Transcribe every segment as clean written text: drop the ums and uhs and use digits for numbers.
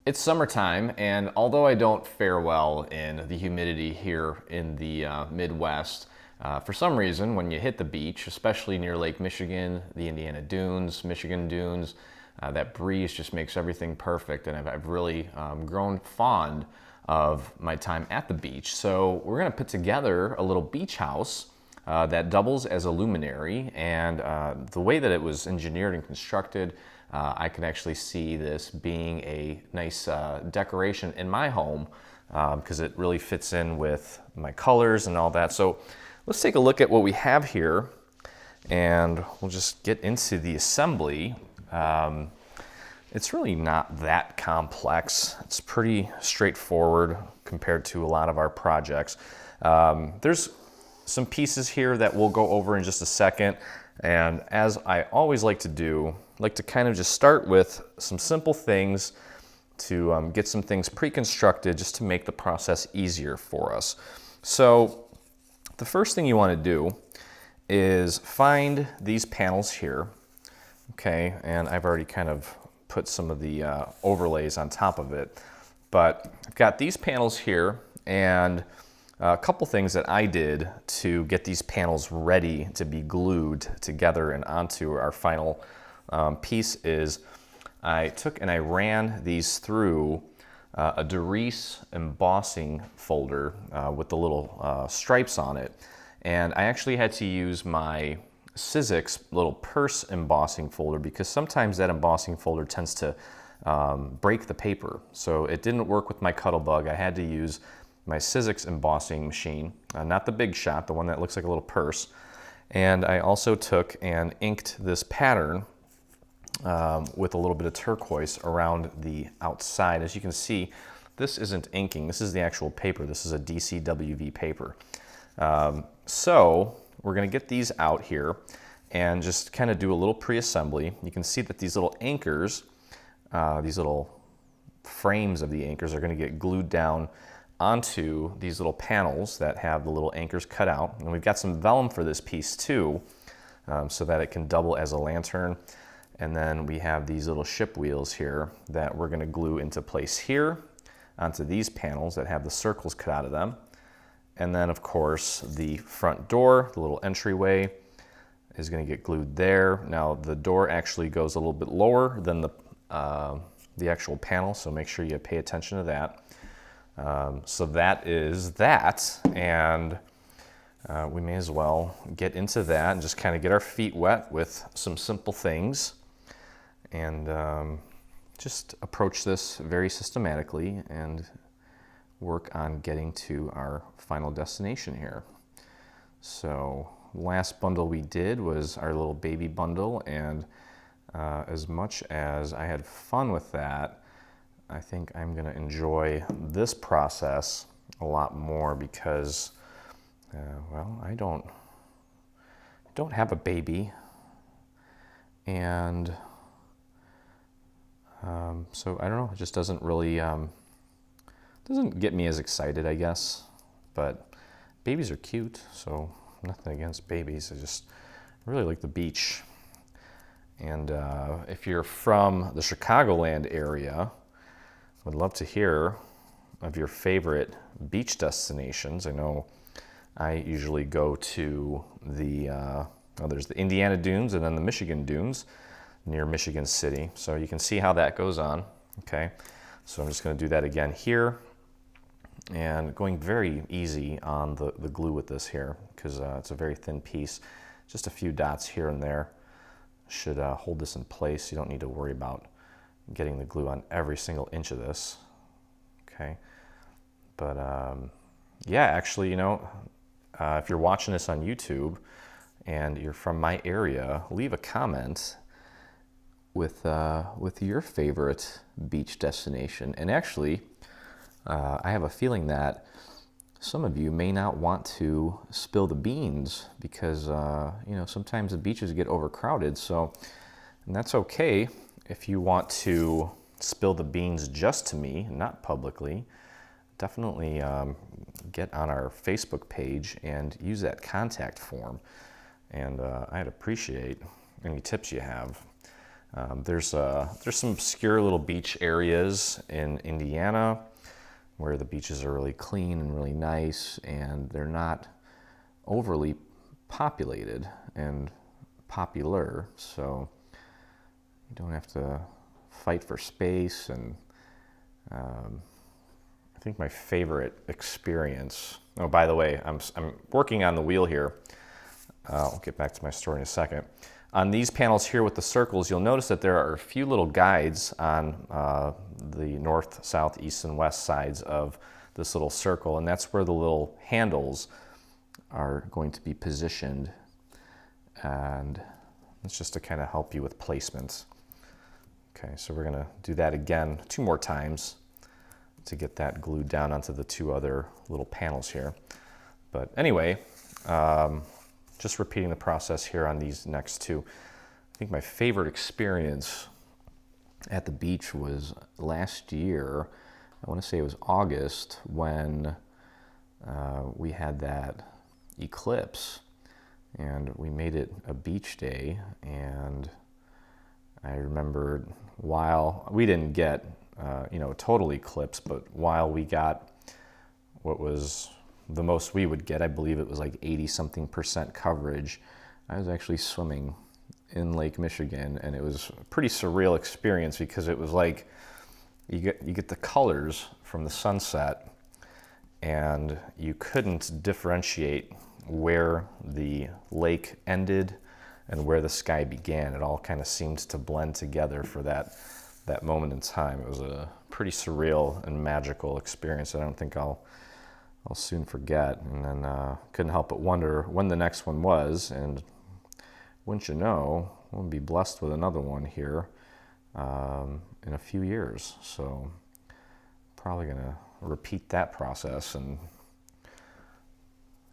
It's summertime, and although I don't fare well in the humidity here in the Midwest, for some reason, when you hit the beach, especially near Lake Michigan, the Indiana Dunes, Michigan Dunes, that breeze just makes everything perfect, and I've really grown fond of my time at the beach. So we're gonna put together a little beach house that doubles as a luminary, and the way that it was engineered and constructed, I can actually see this being a nice decoration in my home because it really fits in with my colors and all that. So let's take a look at what we have here, and we'll just get into the assembly. It's really not that complex. It's pretty straightforward compared to a lot of our projects. There's some pieces here that we'll go over in just a second. And as I always like to do, I like to kind of just start with some simple things to get some things pre-constructed just to make the process easier for us. So the first thing you want to do is find these panels here. Okay, and I've already kind of put some of the overlays on top of it. But I've got these panels here, and a couple things that I did to get these panels ready to be glued together and onto our final piece is I took and I ran these through a Derice embossing folder with the little stripes on it. And I actually had to use my Sizzix little purse embossing folder because sometimes that embossing folder tends to break the paper. So it didn't work with my Cuttlebug. I had to use my Sizzix embossing machine, not the Big Shot, the one that looks like a little purse. And I also took and inked this pattern with a little bit of turquoise around the outside. As you can see, this isn't inking, this is the actual paper. This is a DCWV paper. So we're gonna get these out here and just kind of do a little pre-assembly. You can see that these little anchors, these little frames of the anchors are gonna get glued down onto these little panels that have the little anchors cut out. And we've got some vellum for this piece too, so that it can double as a lantern. And then we have these little ship wheels here that we're gonna glue into place here onto these panels that have the circles cut out of them. And then of course the front door, the little entryway, is gonna get glued there. Now the door actually goes a little bit lower than the actual panel, so make sure you pay attention to that. So that is that, and we may as well get into that and just kind of get our feet wet with some simple things and just approach this very systematically and work on getting to our final destination here. So last bundle we did was our little baby bundle, and as much as I had fun with that, I think I'm gonna enjoy this process a lot more because, well, I don't have a baby, and so I don't know, it just doesn't really, doesn't get me as excited, I guess, but babies are cute, so nothing against babies. I just really like the beach. And if you're from the Chicagoland area, would love to hear of your favorite beach destinations. I know I usually go to the, there's the Indiana Dunes and then the Michigan Dunes near Michigan City. So you can see how that goes on, okay? So I'm just gonna do that again here and going very easy on the glue with this here because it's a very thin piece. Just a few dots here and there should hold this in place. You don't need to worry about getting the glue on every single inch of this, okay? But yeah, actually, you know, if you're watching this on YouTube and you're from my area, leave a comment with your favorite beach destination. And actually, I have a feeling that some of you may not want to spill the beans because, you know, sometimes the beaches get overcrowded, so, and that's okay. If you want to spill the beans just to me, not publicly, definitely get on our Facebook page and use that contact form. And I'd appreciate any tips you have. There's some obscure little beach areas in Indiana where the beaches are really clean and really nice, and they're not overly populated and popular, so you don't have to fight for space. And I think my favorite experience, oh, by the way, I'm working on the wheel here. I'll get back to my story in a second. On these panels here with the circles, you'll notice that there are a few little guides on the north, south, east, and west sides of this little circle, and that's where the little handles are going to be positioned, and it's just to kind of help you with placements. Okay, so we're going to do that again 2 more times to get that glued down onto the 2 other little panels here. But anyway, just repeating the process here on these next 2. I think my favorite experience at the beach was last year. I want to say it was August, when we had that eclipse, and we made it a beach day. And I remembered, while we didn't get a total eclipse, but while we got what was the most we would get, I believe it was like 80-something% coverage, I was actually swimming in Lake Michigan, and it was a pretty surreal experience, because it was like you get the colors from the sunset, and you couldn't differentiate where the lake ended and where the sky began. It all kind of seemed to blend together for that moment in time. It was a pretty surreal and magical experience that I don't think I'll soon forget. And then couldn't help but wonder when the next one was, and wouldn't you know, we'll be blessed with another one here in a few years. So probably gonna repeat that process and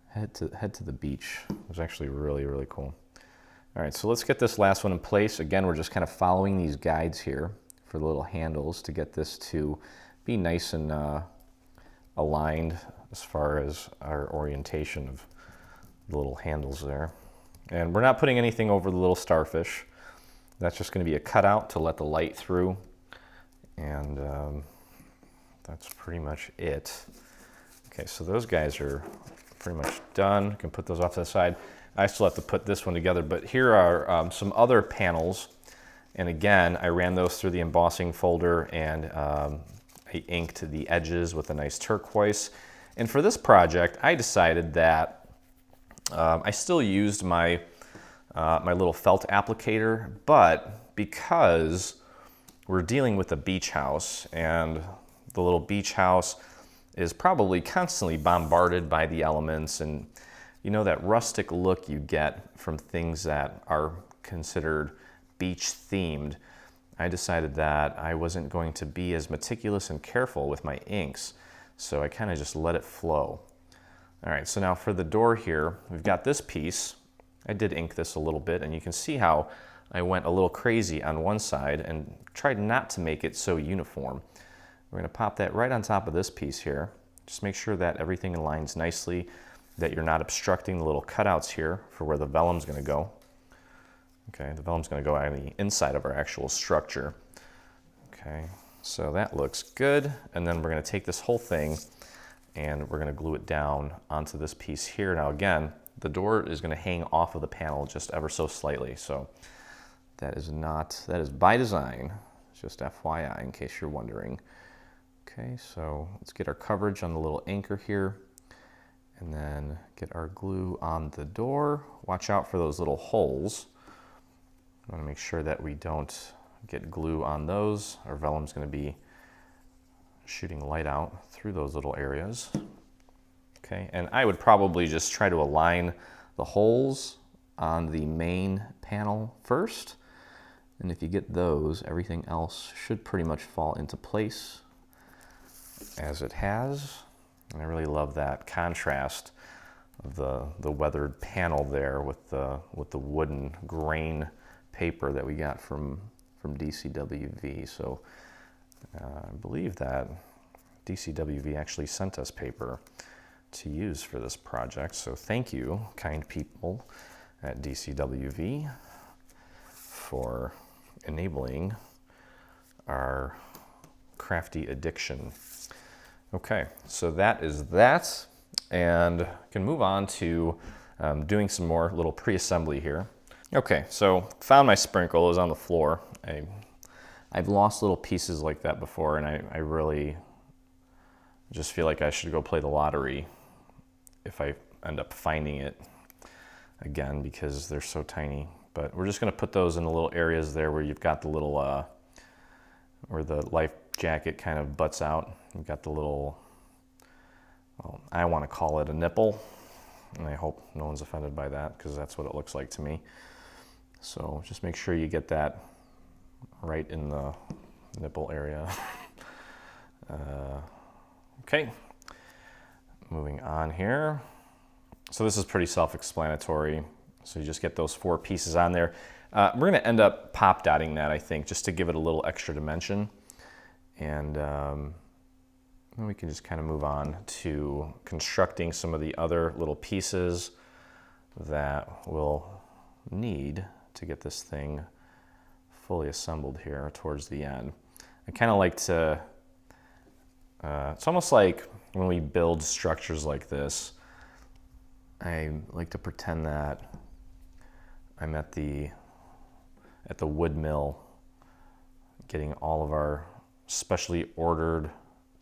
head to the beach. It was actually really, really cool. All right, so let's get this last one in place. Again, we're just kind of following these guides here for the little handles to get this to be nice and aligned as far as our orientation of the little handles there. And we're not putting anything over the little starfish. That's just going to be a cutout to let the light through. And that's pretty much it. Okay, so those guys are pretty much done. You can put those off to the side. I still have to put this one together, but here are some other panels. And again, I ran those through the embossing folder, and I inked the edges with a nice turquoise. And for this project, I decided that I still used my little felt applicator, but because we're dealing with a beach house, and the little beach house is probably constantly bombarded by the elements, and that rustic look you get from things that are considered beach themed, I decided that I wasn't going to be as meticulous and careful with my inks, so I kind of just let it flow. All right, so now for the door here, we've got this piece. I did ink this a little bit, and you can see how I went a little crazy on one side and tried not to make it so uniform. We're going to pop that right on top of this piece here. Just make sure that everything aligns nicely, that you're not obstructing the little cutouts here for where the vellum's going to go. Okay, the vellum's going to go on the inside of our actual structure. Okay, so that looks good. And then we're going to take this whole thing and we're going to glue it down onto this piece here. Now again, the door is going to hang off of the panel just ever so slightly. So that is by design, just FYI in case you're wondering. Okay, so let's get our coverage on the little anchor here, and then get our glue on the door. Watch out for those little holes. I want to make sure that we don't get glue on those. Our vellum's going to be shooting light out through those little areas. Okay, and I would probably just try to align the holes on the main panel first. And if you get those, everything else should pretty much fall into place as it has. And I really love that contrast of the weathered panel there with the wooden grain paper that we got from DCWV. So I believe that DCWV actually sent us paper to use for this project. So thank you, kind people at DCWV, for enabling our crafty addiction. Okay, so that is that, and can move on to doing some more little pre-assembly here. Okay, so found my sprinkle. It was on the floor. I've lost little pieces like that before, and I really just feel like I should go play the lottery if I end up finding it again, because they're so tiny. But we're just gonna put those in the little areas there where you've got the little, where the life jacket kind of butts out. You've got the little, well, I wanna call it a nipple, and I hope no one's offended by that, because that's what it looks like to me. So just make sure you get that right in the nipple area. Okay, moving on here. So this is pretty self-explanatory. So you just get those 4 pieces on there. We're gonna end up pop dotting that, I think, just to give it a little extra dimension. And then we can just kind of move on to constructing some of the other little pieces that we'll need to get this thing fully assembled here towards the end. I kind of like to, it's almost like when we build structures like this, I like to pretend that I'm at the wood mill getting all of our specially ordered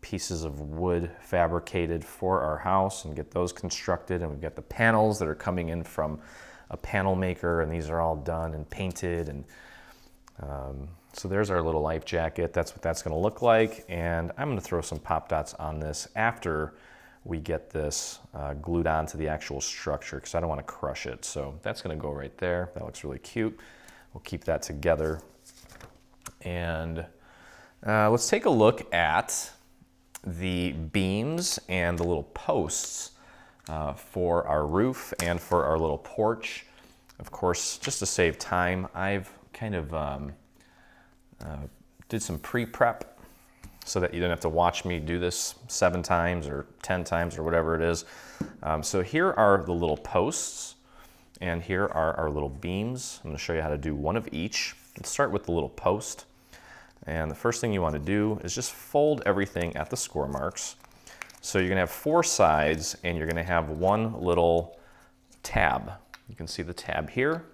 pieces of wood fabricated for our house and get those constructed, and we've got the panels that are coming in from a panel maker, and these are all done and painted, and so there's our little life jacket. That's what that's going to look like, and I'm going to throw some pop dots on this after we get this glued onto the actual structure, because I don't want to crush it. So that's going to go right there. That looks really cute. We'll keep that together, and let's take a look at the beams and the little posts for our roof and for our little porch. Of course, just to save time, I've kind of did some pre-prep so that you don't have to watch me do this 7 times or 10 times or whatever it is. So here are the little posts, and here are our little beams. I'm going to show you how to do one of each. Let's start with the little post. And the first thing you want to do is just fold everything at the score marks. So you're going to have 4 sides, and you're going to have one little tab. You can see the tab here,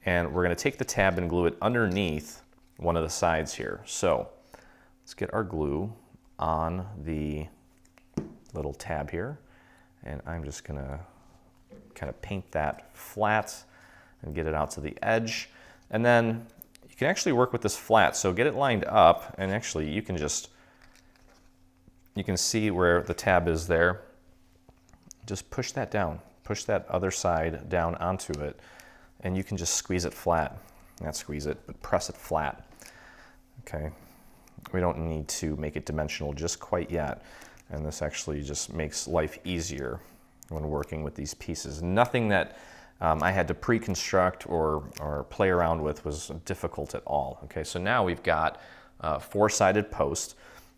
and we're going to take the tab and glue it underneath one of the sides here. So let's get our glue on the little tab here, and I'm just going to kind of paint that flat and get it out to the edge. And then you can actually work with this flat, so get it lined up, and actually you can see where the tab is there. Just push that down, push that other side down onto it, and you can just squeeze it flat. Not squeeze it, but press it flat. Okay, we don't need to make it dimensional just quite yet, and this actually just makes life easier when working with these pieces. Nothing that I had to pre-construct or play around with was difficult at all. Okay, so now we've got a 4-sided post,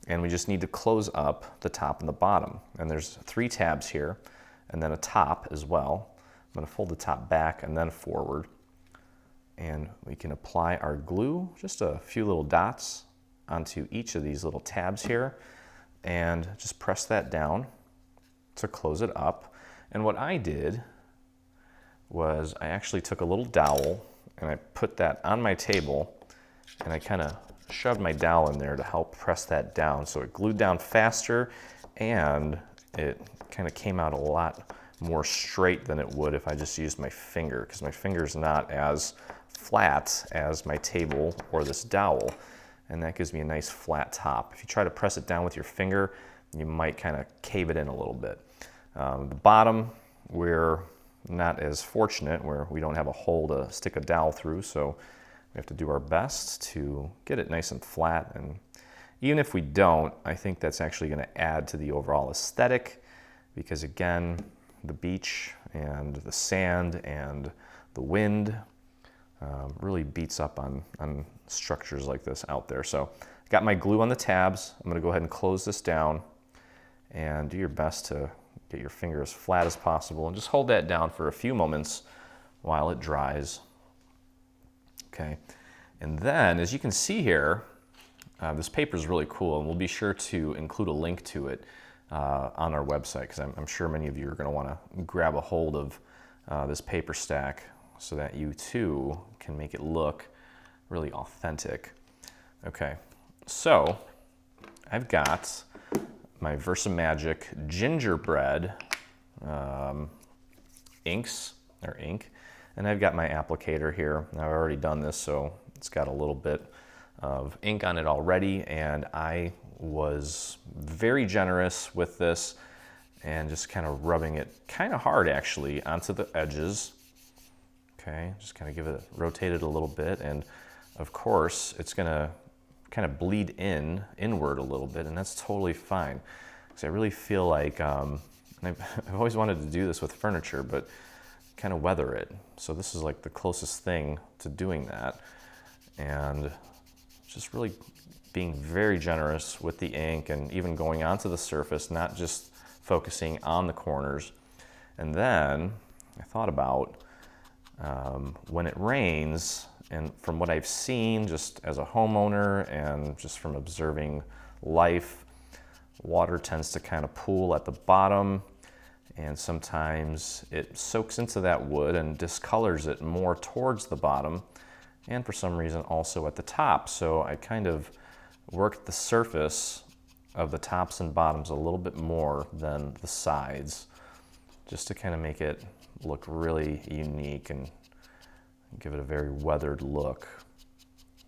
and we just need to close up the top and the bottom. And there's 3 tabs here, and then a top as well. I'm going to fold the top back and then forward. And we can apply our glue, just a few little dots onto each of these little tabs here, and just press that down to close it up. And what I did was I actually took a little dowel and I put that on my table, and I kind of shoved my dowel in there to help press that down, so it glued down faster, and it kind of came out a lot more straight than it would if I just used my finger, because my finger is not as flat as my table or this dowel, and that gives me a nice flat top. If you try to press it down with your finger, you might kind of cave it in a little bit. The bottom, we're not as fortunate, where we don't have a hole to stick a dowel through, so we have to do our best to get it nice and flat. And even if we don't, I think that's actually going to add to the overall aesthetic, because again, the beach and the sand and the wind really beats up on structures like this out there. So I got my glue on the tabs. I'm going to go ahead and close this down, and do your best to get your finger as flat as possible, and just hold that down for a few moments while it dries. Okay, And then, as you can see here, this paper is really cool, and we'll be sure to include a link to it on our website, because I'm sure many of you are going to want to grab a hold of this paper stack so that you too can make it look really authentic. Okay, so I've got my VersaMagic gingerbread ink, and I've got my applicator here. Now, I've already done this, so it's got a little bit of ink on it already, and I was very generous with this and just kind of rubbing it kind of hard actually onto the edges. Okay, just kind of rotate it a little bit, and of course it's gonna kind of bleed inward a little bit, and that's totally fine, because I really feel like and I've always wanted to do this with furniture, but kind of weather it. So this is like the closest thing to doing that, and just really being very generous with the ink and even going onto the surface, not just focusing on the corners. And then I thought about when it rains, and from what I've seen just as a homeowner and just from observing life, water tends to kind of pool at the bottom, and sometimes it soaks into that wood and discolors it more towards the bottom, and for some reason also at the top. So I kind of worked the surface of the tops and bottoms a little bit more than the sides, just to kind of make it look really unique and give it a very weathered look.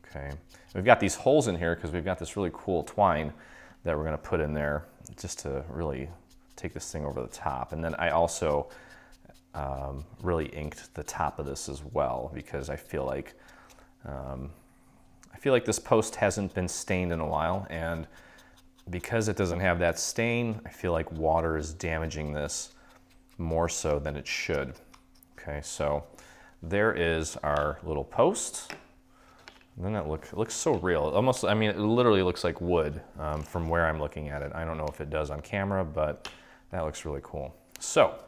Okay, we've got these holes in here because we've got this really cool twine that we're going to put in there just to really take this thing over the top. And then I also really inked the top of this as well, because I feel like this post hasn't been stained in a while, and because it doesn't have that stain, I feel like water is damaging this more so than it should. Okay, so there is our little post. Doesn't it looks so real? Almost, I mean, it literally looks like wood from where I'm looking at it. I don't know if it does on camera, but that looks really cool. So,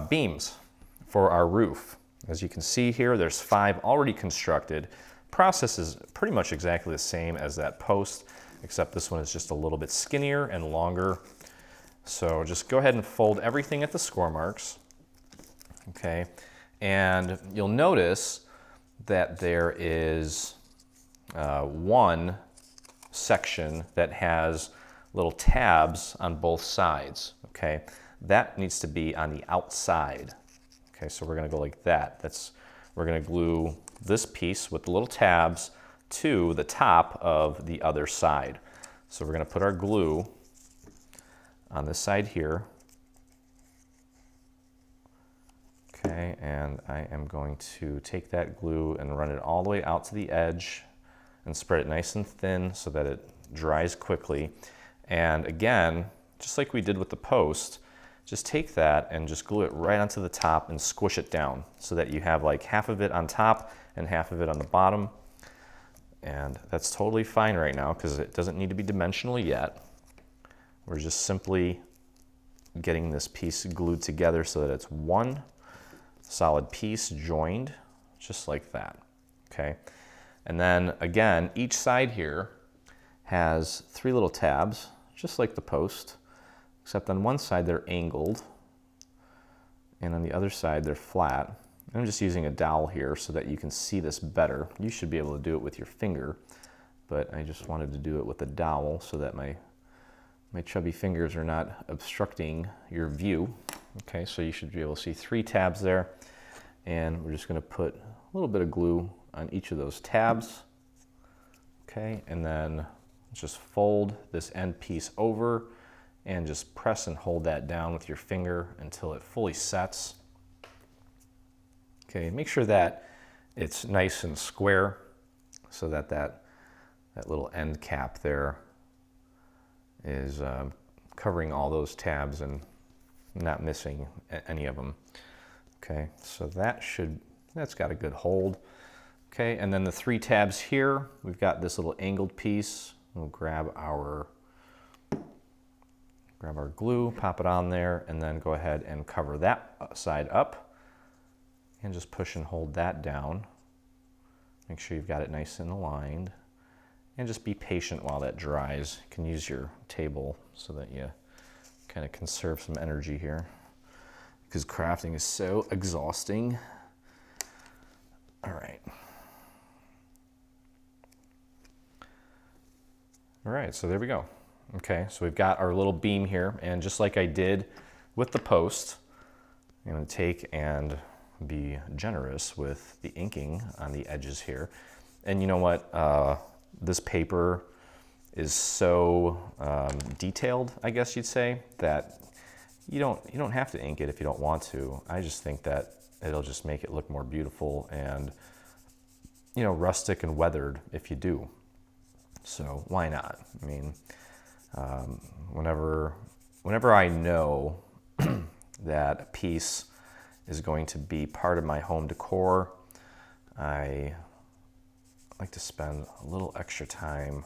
beams for our roof. As you can see here, there's 5 already constructed. Process is pretty much exactly the same as that post, except this one is just a little bit skinnier and longer. So just go ahead and fold everything at the score marks. Okay, and you'll notice that there is one section that has little tabs on both sides. Okay, that needs to be on the outside. Okay, so we're going to go like that. We're going to glue this piece with the little tabs to the top of the other side. So we're going to put our glue on this side here. Okay, and I am going to take that glue and run it all the way out to the edge and spread it nice and thin so that it dries quickly. And again, just like we did with the post, just take that and just glue it right onto the top and squish it down so that you have like half of it on top and half of it on the bottom. And that's totally fine right now because it doesn't need to be dimensional yet. We're just simply getting this piece glued together so that it's one solid piece joined, just like that. Okay, and then again, each side here has 3 little tabs, just like the post, except on one side they're angled, and on the other side they're flat. I'm just using a dowel here so that you can see this better. You should be able to do it with your finger, but I just wanted to do it with a dowel so that my chubby fingers are not obstructing your view. Okay, so you should be able to see 3 tabs there, and we're just going to put a little bit of glue on each of those tabs. Okay, and then just fold this end piece over and just press and hold that down with your finger until it fully sets. Okay, make sure that it's nice and square so that that little end cap there is covering all those tabs and not missing any of them. Okay, so that's got a good hold. Okay, and then the 3 tabs here, we've got this little angled piece. We'll grab our glue, pop it on there, and then go ahead and cover that side up and just push and hold that down. Make sure you've got it nice and aligned. And just be patient while that dries. You can use your table so that you kind of conserve some energy here, because crafting is so exhausting. All right. All right, so there we go. Okay, so we've got our little beam here, and just like I did with the post, I'm going to take and be generous with the inking on the edges here. And you know what? This paper is so detailed, I guess you'd say, that you don't have to ink it if you don't want to. I just think that it'll just make it look more beautiful and, you know, rustic and weathered if you do. So why not? I mean, whenever I know that a piece is going to be part of my home decor, I like to spend a little extra time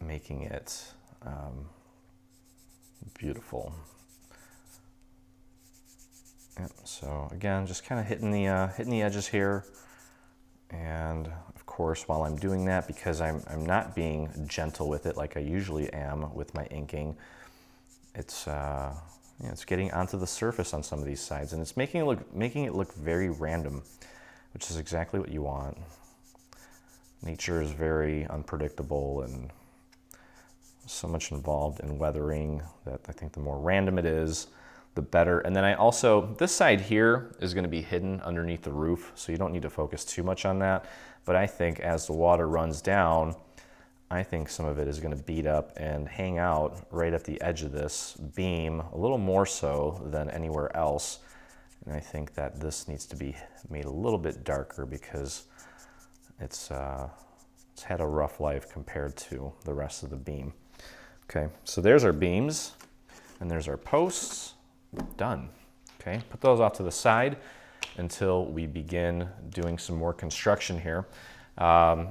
making it beautiful. Yep, so again, just kind of hitting the edges here. And of course, while I'm doing that, because I'm not being gentle with it like I usually am with my inking, it's getting onto the surface on some of these sides, and it's making it look very random, which is exactly what you want. Nature is very unpredictable and so much involved in weathering that I think the more random it is, the better. And then this side here is going to be hidden underneath the roof, so you don't need to focus too much on that. But I think as the water runs down, I think some of it is going to bead up and hang out right at the edge of this beam, a little more so than anywhere else. And I think that this needs to be made a little bit darker because it's had a rough life compared to the rest of the beam. Okay, so there's our beams, and there's our posts. Done. Okay, put those off to the side until we begin doing some more construction here.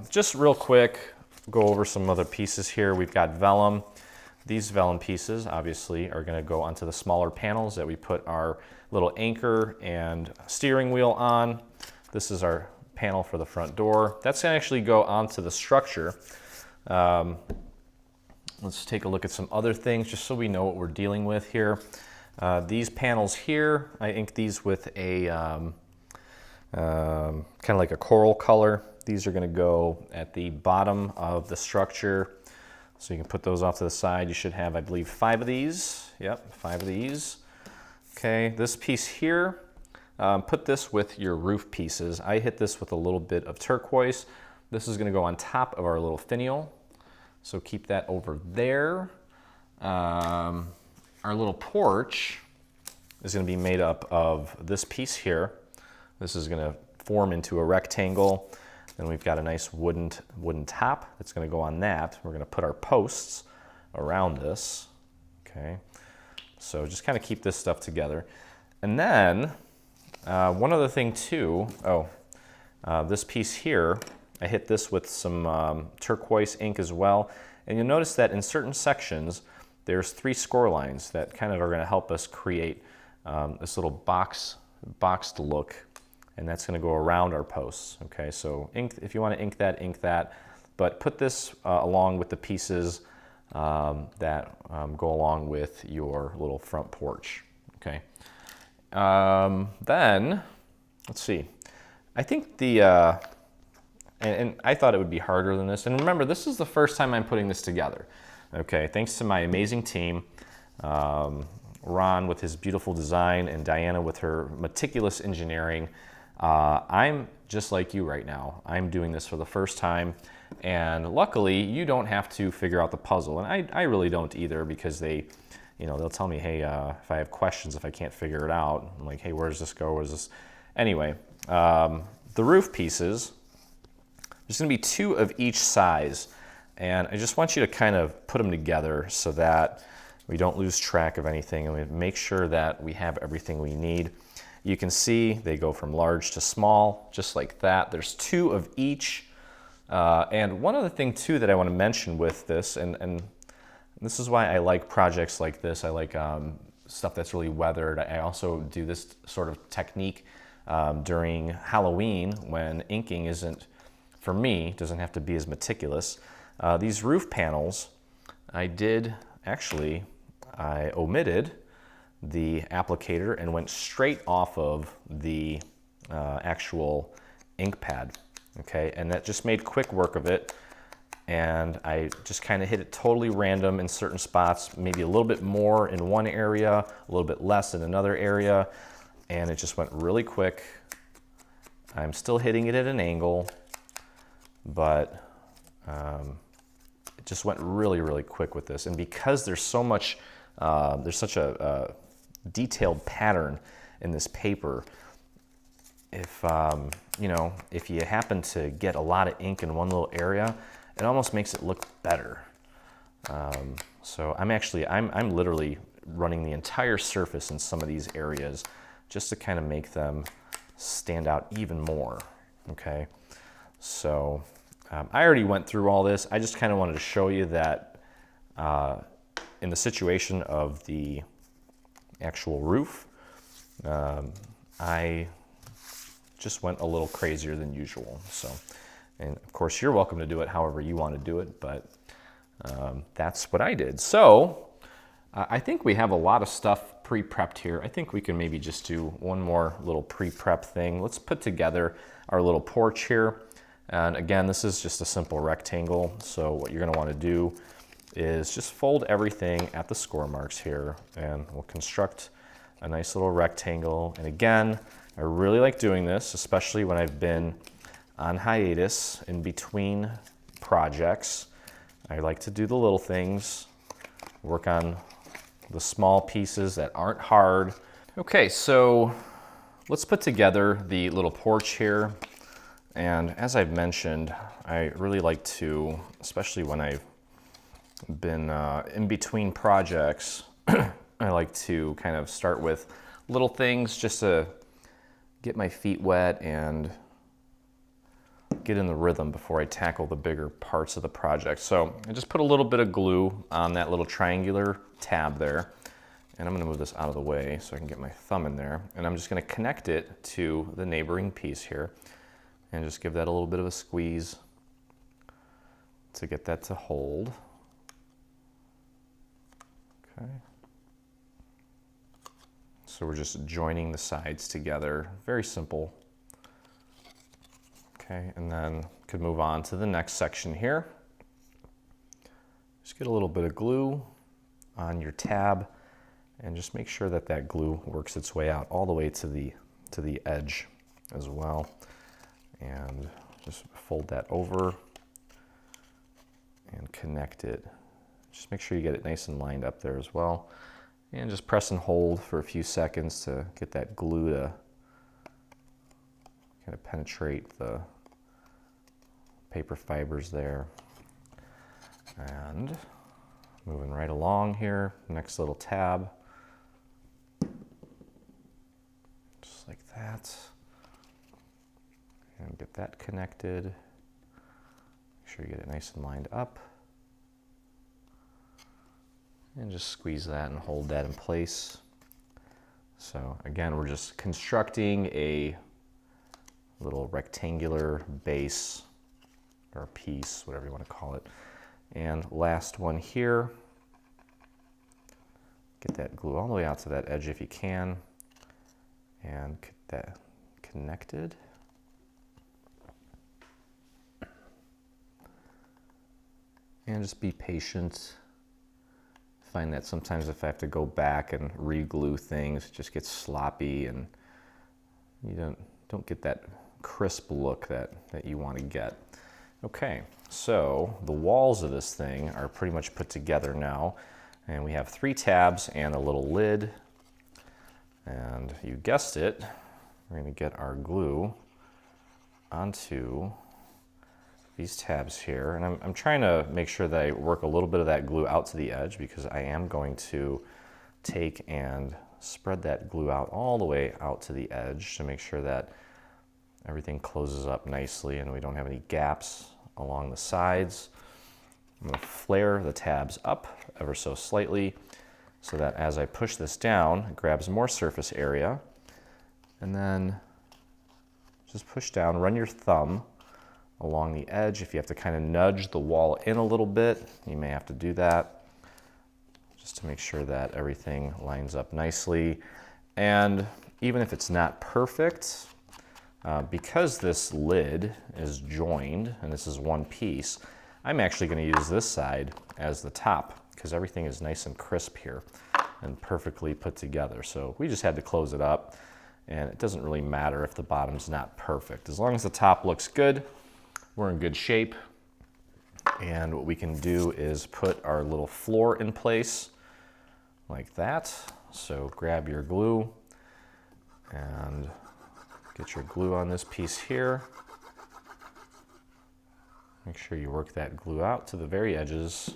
Just real quick, go over some other pieces here. We've got vellum. These vellum pieces obviously are going to go onto the smaller panels that we put our little anchor and steering wheel on. This is our panel for the front door. That's going to actually go onto the structure. Let's take a look at some other things just so we know what we're dealing with here. These panels here, I inked these with a kind of like a coral color. These are going to go at the bottom of the structure, so you can put those off to the side. You should have, I believe, 5 of these. Yep, 5 of these. Okay, this piece here, put this with your roof pieces. I hit this with a little bit of turquoise. This is going to go on top of our little finial, so keep that over there. Our little porch is going to be made up of this piece here. This is going to form into a rectangle. Then we've got a nice wooden top that's going to go on that. We're going to put our posts around this. Okay, so just kind of keep this stuff together. And then one other thing too. This piece here, I hit this with some turquoise ink as well. And you'll notice that in certain sections, there's 3 score lines that kind of are going to help us create this little boxed look, and that's going to go around our posts. Okay, so if you want to ink that, but put this along with the pieces that go along with your little front porch. Okay, then let's see. I think and I thought it would be harder than this. And remember, this is the first time I'm putting this together. Okay, thanks to my amazing team, Ron with his beautiful design and Diana with her meticulous engineering. I'm just like you right now. I'm doing this for the first time, and luckily you don't have to figure out the puzzle. And I really don't either, because they'll tell me, hey, if I have questions, if I can't figure it out, I'm like, hey, where does this go? Where's this? Anyway, the roof pieces, there's gonna be 2 of each size. And I just want you to kind of put them together so that we don't lose track of anything, and we make sure that we have everything we need. You can see they go from large to small, just like that. There's 2 of each. And one other thing too that I want to mention with this, and this is why I like projects like this. I like stuff that's really weathered. I also do this sort of technique during Halloween when inking isn't, for me, doesn't have to be as meticulous. These roof panels, I omitted the applicator and went straight off of the actual ink pad, okay? And that just made quick work of it. And I just kind of hit it totally random in certain spots, maybe a little bit more in one area, a little bit less in another area, and it just went really quick. I'm still hitting it at an angle, but it just went really, really quick with this. And because there's so much, there's such a detailed pattern in this paper, if if you happen to get a lot of ink in one little area, it almost makes it look better. So I'm literally running the entire surface in some of these areas just to kind of make them stand out even more, okay? So I already went through all this. I just kind of wanted to show you that in the situation of the actual roof, I just went a little crazier than usual. So, and of course you're welcome to do it however you want to do it, but that's what I did. So I think we have a lot of stuff pre-prepped here. I think we can maybe just do one more little pre-prep thing. Let's put together our little porch here. And again, this is just a simple rectangle. So what you're going to want to do is just fold everything at the score marks here, and we'll construct a nice little rectangle. And again, I really like doing this, especially when I've been on hiatus in between projects. I like to do the little things, work on the small pieces that aren't hard. Okay, so let's put together the little porch here. And as I've mentioned, I really like to, especially when I've been in between projects, I like to kind of start with little things just to get my feet wet and get in the rhythm before I tackle the bigger parts of the project. So I just put a little bit of glue on that little triangular tab there. And I'm going to move this out of the way so I can get my thumb in there. And I'm just going to connect it to the neighboring piece here and just give that a little bit of a squeeze to get that to hold. Okay. So we're just joining the sides together. Very simple. Okay, and then could move on to the next section here. Just get a little bit of glue on your tab and just make sure that that glue works its way out all the way to the edge as well. And just fold that over and connect it. Just make sure you get it nice and lined up there as well. And just press and hold for a few seconds to get that glue to kind of penetrate the paper fibers there. And moving right along here, next little tab. Just like that. And get that connected. Make sure you get it nice and lined up. And just squeeze that and hold that in place. So again, we're just constructing a little rectangular base or piece, whatever you want to call it. And last one here. Get that glue all the way out to that edge if you can. And get that connected. And just be patient. Find that sometimes if I have to go back and re-glue things, it just gets sloppy and you don't get that crisp look that you want to get. Okay, so the walls of this thing are pretty much put together now, and we have 3 tabs and a little lid. And you guessed it, we're going to get our glue onto these tabs here, and I'm trying to make sure that I work a little bit of that glue out to the edge because I am going to take and spread that glue out all the way out to the edge to make sure that everything closes up nicely and we don't have any gaps along the sides. I'm going to flare the tabs up ever so slightly so that as I push this down, it grabs more surface area, and then just push down, run your thumb along the edge. If you have to kind of nudge the wall in a little bit, you may have to do that just to make sure that everything lines up nicely. And even if it's not perfect, because this lid is joined and this is one piece, I'm actually going to use this side as the top because everything is nice and crisp here and perfectly put together. So we just had to close it up, and it doesn't really matter if the bottom's not perfect. As long as the top looks good, we're in good shape. And what we can do is put our little floor in place like that. So grab your glue and get your glue on this piece here. Make sure you work that glue out to the very edges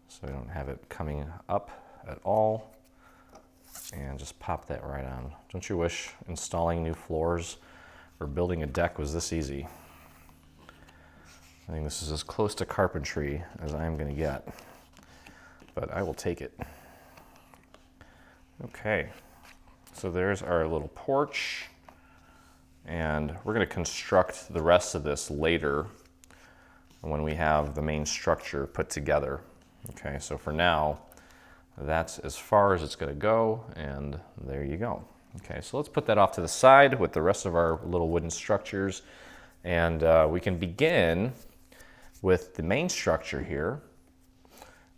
so you don't have it coming up at all. And just pop that right on. Don't you wish installing new floors or building a deck was this easy? I think this is as close to carpentry as I'm going to get, but I will take it. Okay, so there's our little porch, and we're going to construct the rest of this later when we have the main structure put together. Okay, so for now, that's as far as it's going to go, and there you go. Okay, so let's put that off to the side with the rest of our little wooden structures, and we can begin with the main structure here.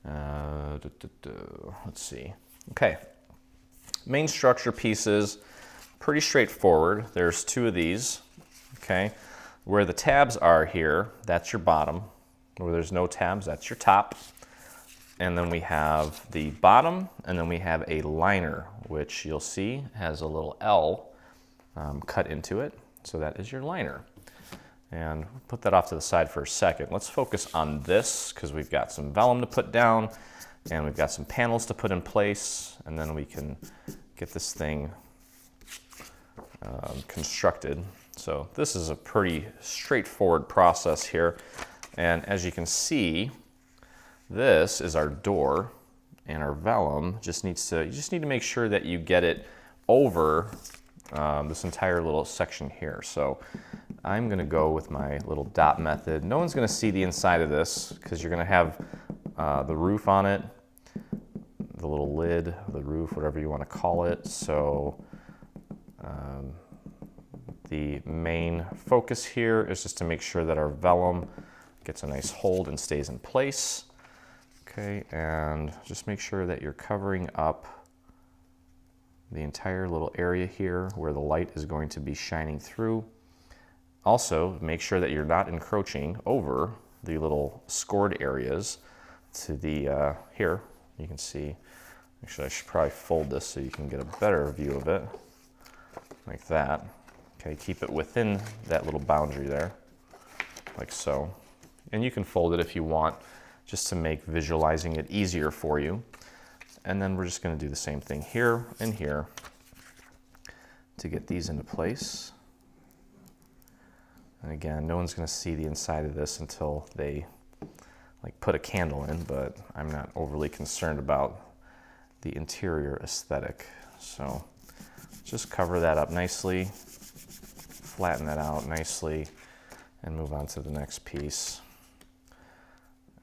Let's see. Okay, main structure pieces, pretty straightforward. There's two of these, okay? Where the tabs are here, that's your bottom. Where there's no tabs, that's your top. And then we have the bottom, and then we have a liner, which you'll see has a little L cut into it. So that is your liner. And put that off to the side for a second. Let's focus on this because we've got some vellum to put down and we've got some panels to put in place, and then we can get this thing constructed. So this is a pretty straightforward process here. And as you can see, this is our door, and our vellum you just need to make sure that you get it over this entire little section here. So I'm going to go with my little dot method. No one's going to see the inside of this because you're going to have the roof on it, the little lid, the roof, whatever you want to call it. So the main focus here is just to make sure that our vellum gets a nice hold and stays in place. Okay, and just make sure that you're covering up the entire little area here where the light is going to be shining through. Also, make sure that you're not encroaching over the little scored areas to the, here, you can see, actually I should probably fold this so you can get a better view of it, like that. Okay, keep it within that little boundary there, like so. And you can fold it if you want, just to make visualizing it easier for you. And then we're just going to do the same thing here and here to get these into place. And again, no one's going to see the inside of this until they like put a candle in, but I'm not overly concerned about the interior aesthetic. So just cover that up nicely, flatten that out nicely, and move on to the next piece.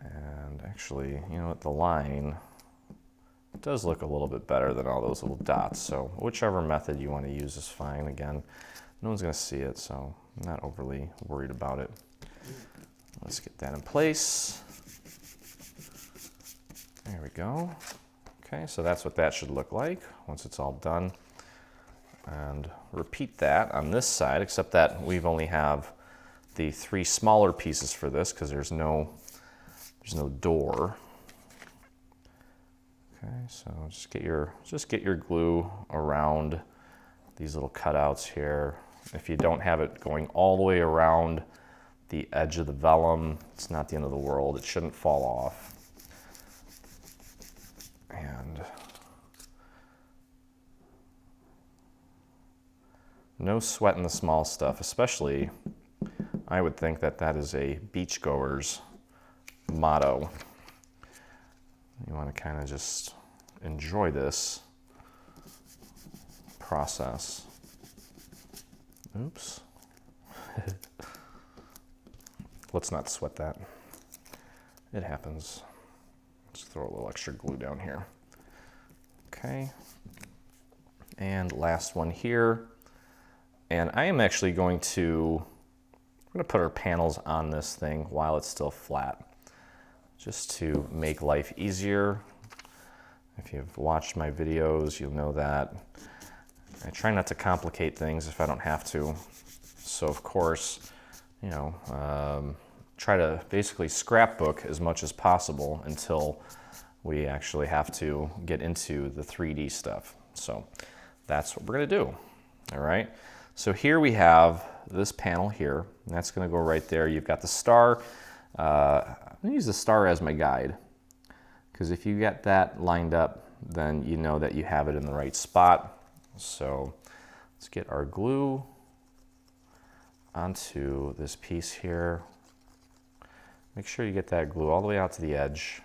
And actually, you know what, the line does look a little bit better than all those little dots. So whichever method you want to use is fine. Again, no one's going to see it, so I'm not overly worried about it. Let's get that in place. There we go. Okay, so that's what that should look like once it's all done. And repeat that on this side, except that we've only have the three smaller pieces for this because there's no door. Okay, so just get your glue around these little cutouts here. If you don't have it going all the way around the edge of the vellum, it's not the end of the world. It shouldn't fall off. And no sweat in the small stuff, especially I would think that that is a beachgoer's motto. You want to kind of just enjoy this process. Oops, Let's not sweat that. It happens. Just throw a little extra glue down here. Okay. And last one here. And I am actually going to, we're going to put our panels on this thing while it's still flat, just to make life easier. If you've watched my videos, you'll know that I try not to complicate things if I don't have to. So of course, you know, try to basically scrapbook as much as possible until we actually have to get into the 3D stuff. So that's what we're gonna do, all right? So here we have this panel here, and that's gonna go right there. You've got the star. I'm gonna use the star as my guide, because if you get that lined up, then you know that you have it in the right spot. So let's get our glue onto this piece here. Make sure you get that glue all the way out to the edge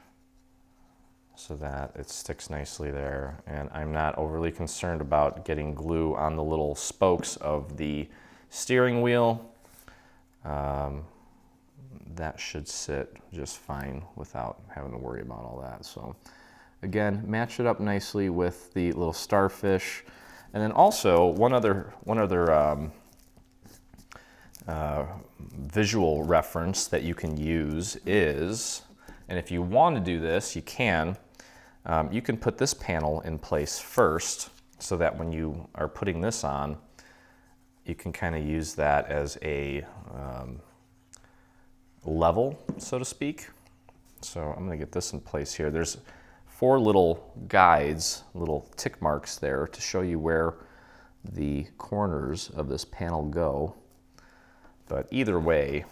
so that it sticks nicely there. And I'm not overly concerned about getting glue on the little spokes of the steering wheel. That should sit just fine without having to worry about all that. So again, match it up nicely with the little starfish. And then also one other visual reference that you can use is, and if you want to do this, you can put this panel in place first so that when you are putting this on, you can kind of use that as a level, so to speak. So I'm going to get this in place here. There's 4 little guides, little tick marks there to show you where the corners of this panel go. But either way,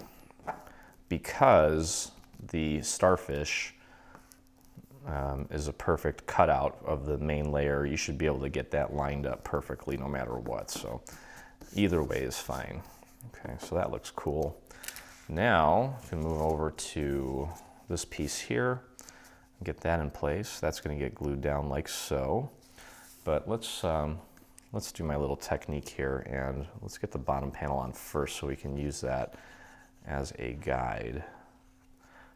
because the starfish is a perfect cutout of the main layer, you should be able to get that lined up perfectly no matter what. So either way is fine. Okay, so that looks cool. Now you can move over to this piece here and get that in place. That's going to get glued down like so. But let's do my little technique here, and let's get the bottom panel on first so we can use that as a guide.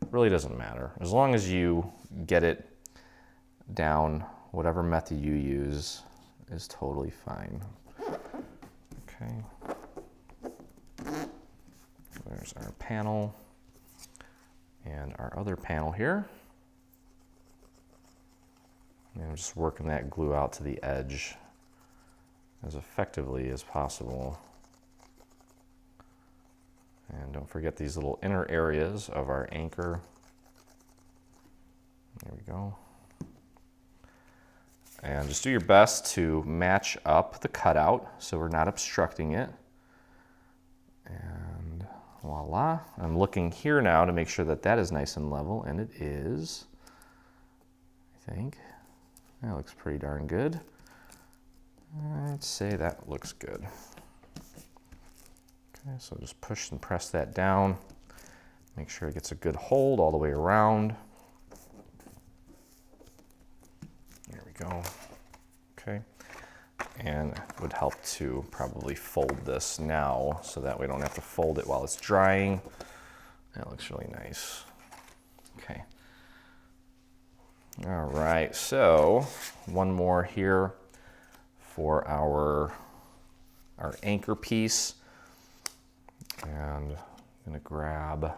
It really doesn't matter. As long as you get it down, whatever method you use is totally fine. Okay. There's our panel and our other panel here. And I'm just working that glue out to the edge as effectively as possible. And don't forget these little inner areas of our anchor. There we go. And just do your best to match up the cutout so we're not obstructing it. And voila. I'm looking here now to make sure that that is nice and level, and it is. I think. That looks pretty darn good. I'd say that looks good. Okay, so just push and press that down. Make sure it gets a good hold all the way around. There we go. Okay. And it would help to probably fold this now so that we don't have to fold it while it's drying. That looks really nice. Okay. All right, so one more here for our anchor piece. And I'm gonna grab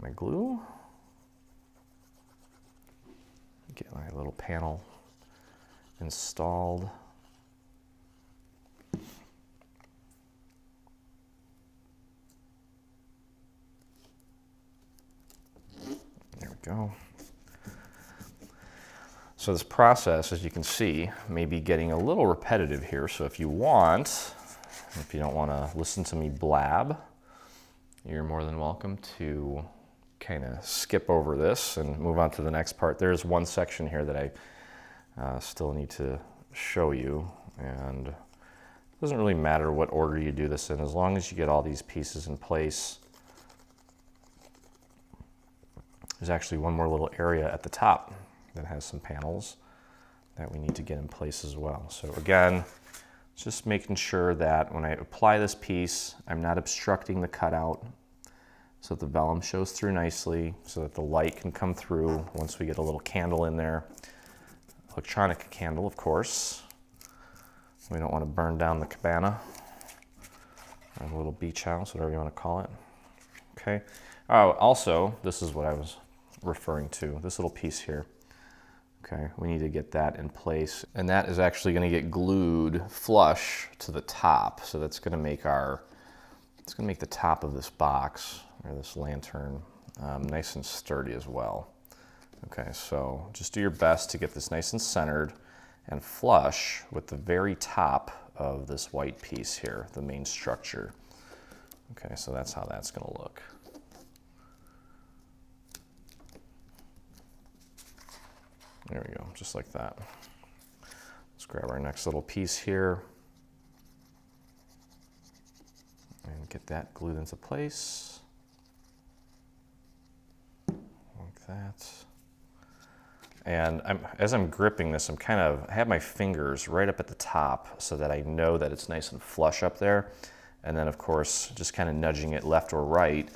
my glue, get my little panel installed. There we go. So this process, as you can see, may be getting a little repetitive here. So if you want, if you don't want to listen to me blab, you're more than welcome to kind of skip over this and move on to the next part. There's one section here that I still need to show you, and it doesn't really matter what order you do this in, as long as you get all these pieces in place. There's actually one more little area at the top that has some panels that we need to get in place as well. So again, Just making sure that when I apply this piece, I'm not obstructing the cutout so that the vellum shows through nicely, so that the light can come through once we get a little candle in there. Electronic candle, of course. We don't want to burn down the cabana, or a little beach house, whatever you want to call it. Okay. Oh, also, this is what I was referring to, this little piece here. Okay, we need to get that in place, and that is actually going to get glued flush to the top. So that's going to make it's going to make the top of this box or this lantern nice and sturdy as well. Okay, so just do your best to get this nice and centered and flush with the very top of this white piece here, the main structure. Okay, so that's how that's going to look. There we go, just like that. Let's grab our next little piece here and get that glued into place, like that. And as I'm gripping this, I have my fingers right up at the top so that I know that it's nice and flush up there. And then of course, just kind of nudging it left or right,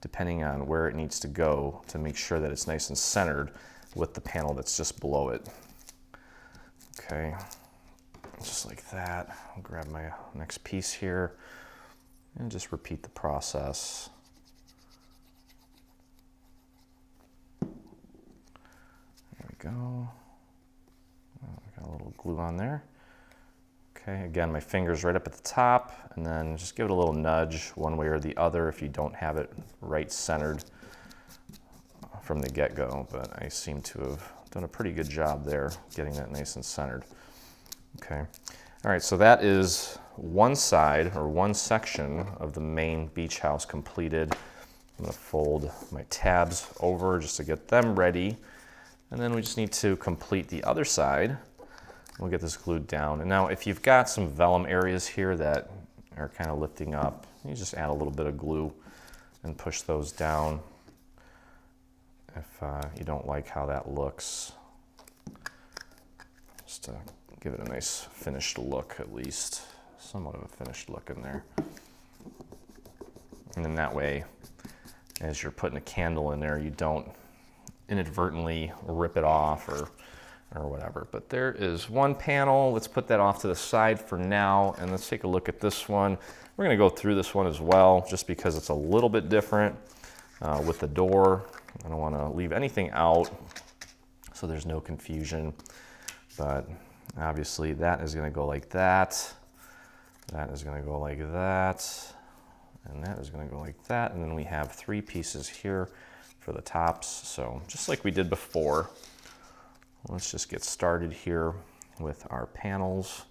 depending on where it needs to go to make sure that it's nice and centered with the panel that's just below it. Okay, just like that. I'll grab my next piece here and just repeat the process. There we go. I got a little glue on there. Okay, again, my fingers right up at the top, and then just give it a little nudge one way or the other if you don't have it right centered from the get-go, but I seem to have done a pretty good job there getting that nice and centered. Okay, all right, so that is one side or one section of the main beach house completed. I'm going to fold my tabs over just to get them ready, and then we just need to complete the other side. We'll get this glued down. And now if you've got some vellum areas here that are kind of lifting up, you just add a little bit of glue and push those down if you don't like how that looks, just to give it a nice finished look, at least somewhat of a finished look in there. And then that way, as you're putting a candle in there, you don't inadvertently rip it off or whatever. But there is one panel. Let's put that off to the side for now, and let's take a look at this one. We're going to go through this one as well, just because it's a little bit different with the door. I don't want to leave anything out so there's no confusion, but obviously that is going to go like that, that is going to go like that, and that is going to go like that, and then we have three pieces here for the tops. So just like we did before, let's just get started here with our panels.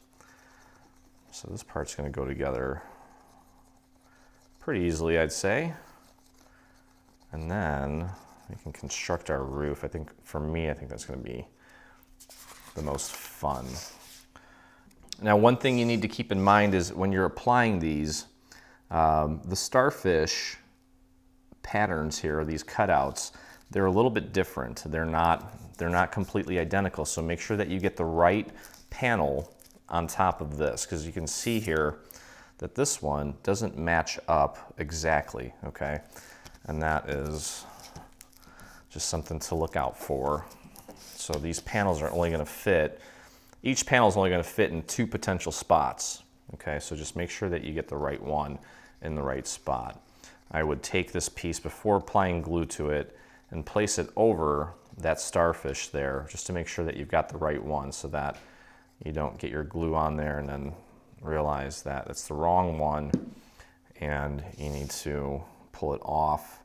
So this part's going to go together pretty easily, I'd say. And then we can construct our roof. I think for me, I think that's going to be the most fun. Now, one thing you need to keep in mind is when you're applying these, the starfish patterns here, these cutouts, they're a little bit different. They're not completely identical. So make sure that you get the right panel on top of this, because you can see here that this one doesn't match up exactly, okay? And that is just something to look out for. So these panels are only going to fit, each panel is only going to fit in 2 potential spots, okay? So just make sure that you get the right one in the right spot. I would take this piece before applying glue to it and place it over that starfish there, just to make sure that you've got the right one, so that you don't get your glue on there and then realize that it's the wrong one and you need to pull it off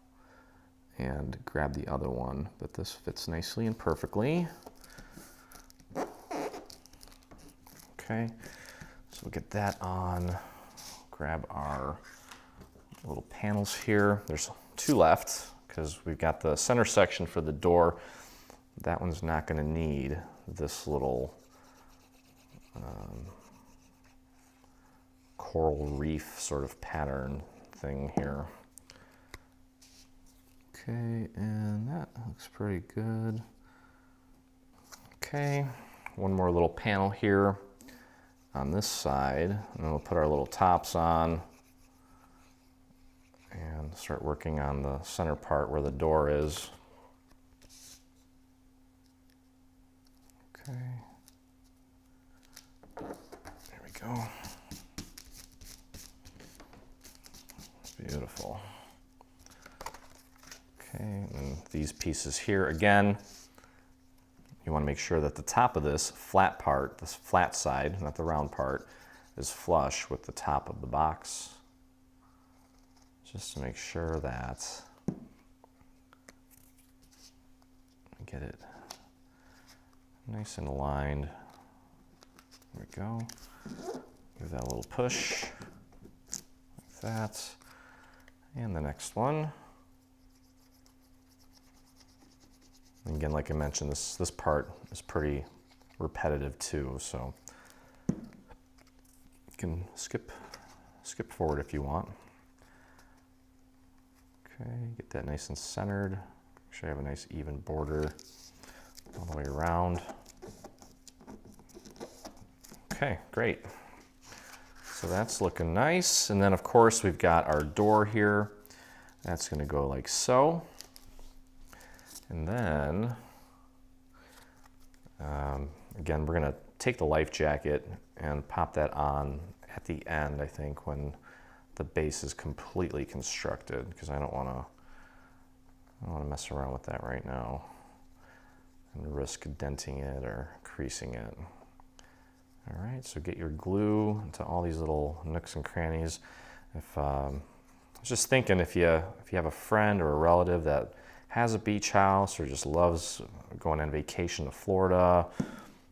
and grab the other one. But this fits nicely and perfectly. Okay, so we'll get that on, grab our little panels here. There's 2 left because we've got the center section for the door. That one's not going to need this little coral reef sort of pattern thing here. Okay, and that looks pretty good. Okay, one more little panel here, on this side, and then we'll put our little tops on and start working on the center part where the door is. Okay. There we go. Beautiful. Okay, and these pieces here, again, you want to make sure that the top of this flat part, this flat side, not the round part, is flush with the top of the box. Just to make sure that I get it nice and aligned. There we go. Give that a little push, like that. And the next one. And again, like I mentioned, this part is pretty repetitive too, so you can skip forward if you want. Okay, get that nice and centered. Make sure you have a nice even border all the way around. Okay, great. So that's looking nice. And then of course we've got our door here. That's gonna go like so. And then, again, we're gonna take the life jacket and pop that on at the end, I think, when the base is completely constructed, because I don't wanna mess around with that right now and risk denting it or creasing it. All right, so get your glue into all these little nooks and crannies. I was just thinking, if you have a friend or a relative that has a beach house or just loves going on vacation to Florida,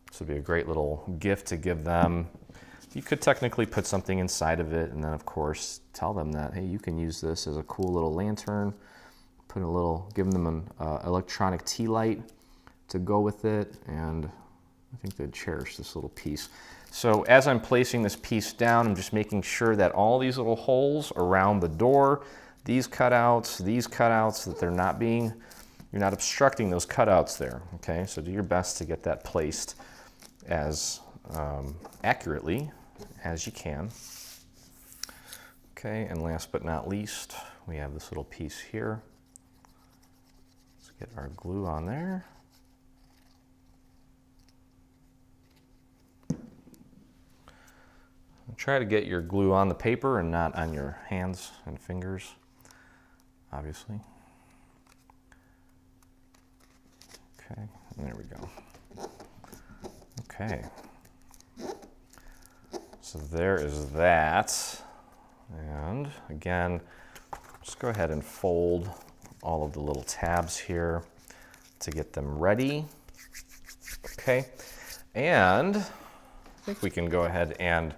this would be a great little gift to give them. You could technically put something inside of it, and then of course tell them that, hey, you can use this as a cool little lantern. Give them an electronic tea light to go with it, and I think they'd cherish this little piece. So as I'm placing this piece down, I'm just making sure that all these little holes around the door, these cutouts, that you're not obstructing those cutouts there, okay? So do your best to get that placed as accurately as you can. Okay, and last but not least, we have this little piece here. Let's get our glue on there. Try to get your glue on the paper and not on your hands and fingers, obviously. Okay, and there we go. Okay, so there is that. And again, just go ahead and fold all of the little tabs here to get them ready. Okay, and I think we can go ahead and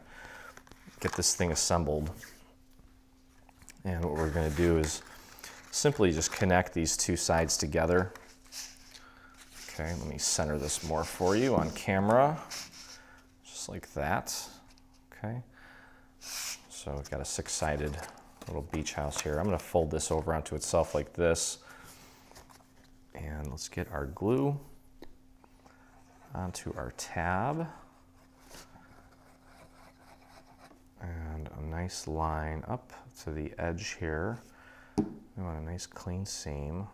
get this thing assembled. And what we're going to do is simply just connect these two sides together. Okay, let me center this more for you on camera, just like that. Okay, so we've got a 6-sided little beach house here. I'm going to fold this over onto itself like this, and let's get our glue onto our tab. And a nice line up to the edge here. We want a nice clean seam.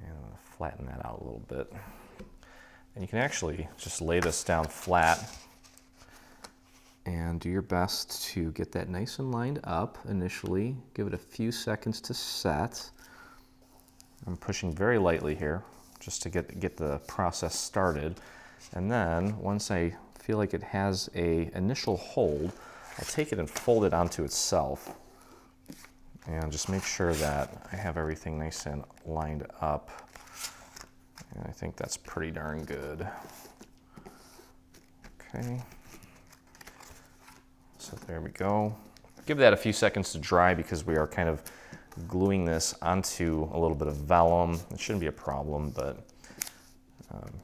And I'm gonna flatten that out a little bit. And you can actually just lay this down flat and do your best to get that nice and lined up initially. Give it a few seconds to set. I'm pushing very lightly here just to get the process started. And then once I feel like it has a initial hold, I'll take it and fold it onto itself and just make sure that I have everything nice and lined up. And I think that's pretty darn good. Okay, so there we go. Give that a few seconds to dry because we are kind of gluing this onto a little bit of vellum. It shouldn't be a problem, but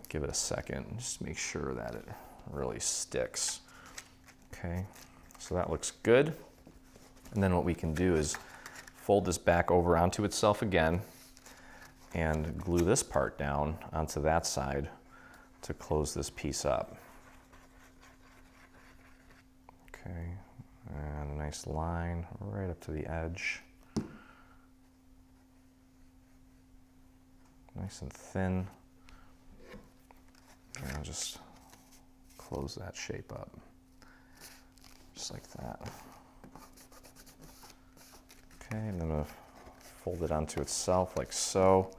give it a second. Just make sure that it really sticks. Okay, so that looks good. And then what we can do is fold this back over onto itself again and glue this part down onto that side to close this piece up. Okay, and a nice line right up to the edge. Nice and thin. And I'll just close that shape up, just like that. Okay, and then I'm going to fold it onto itself like so.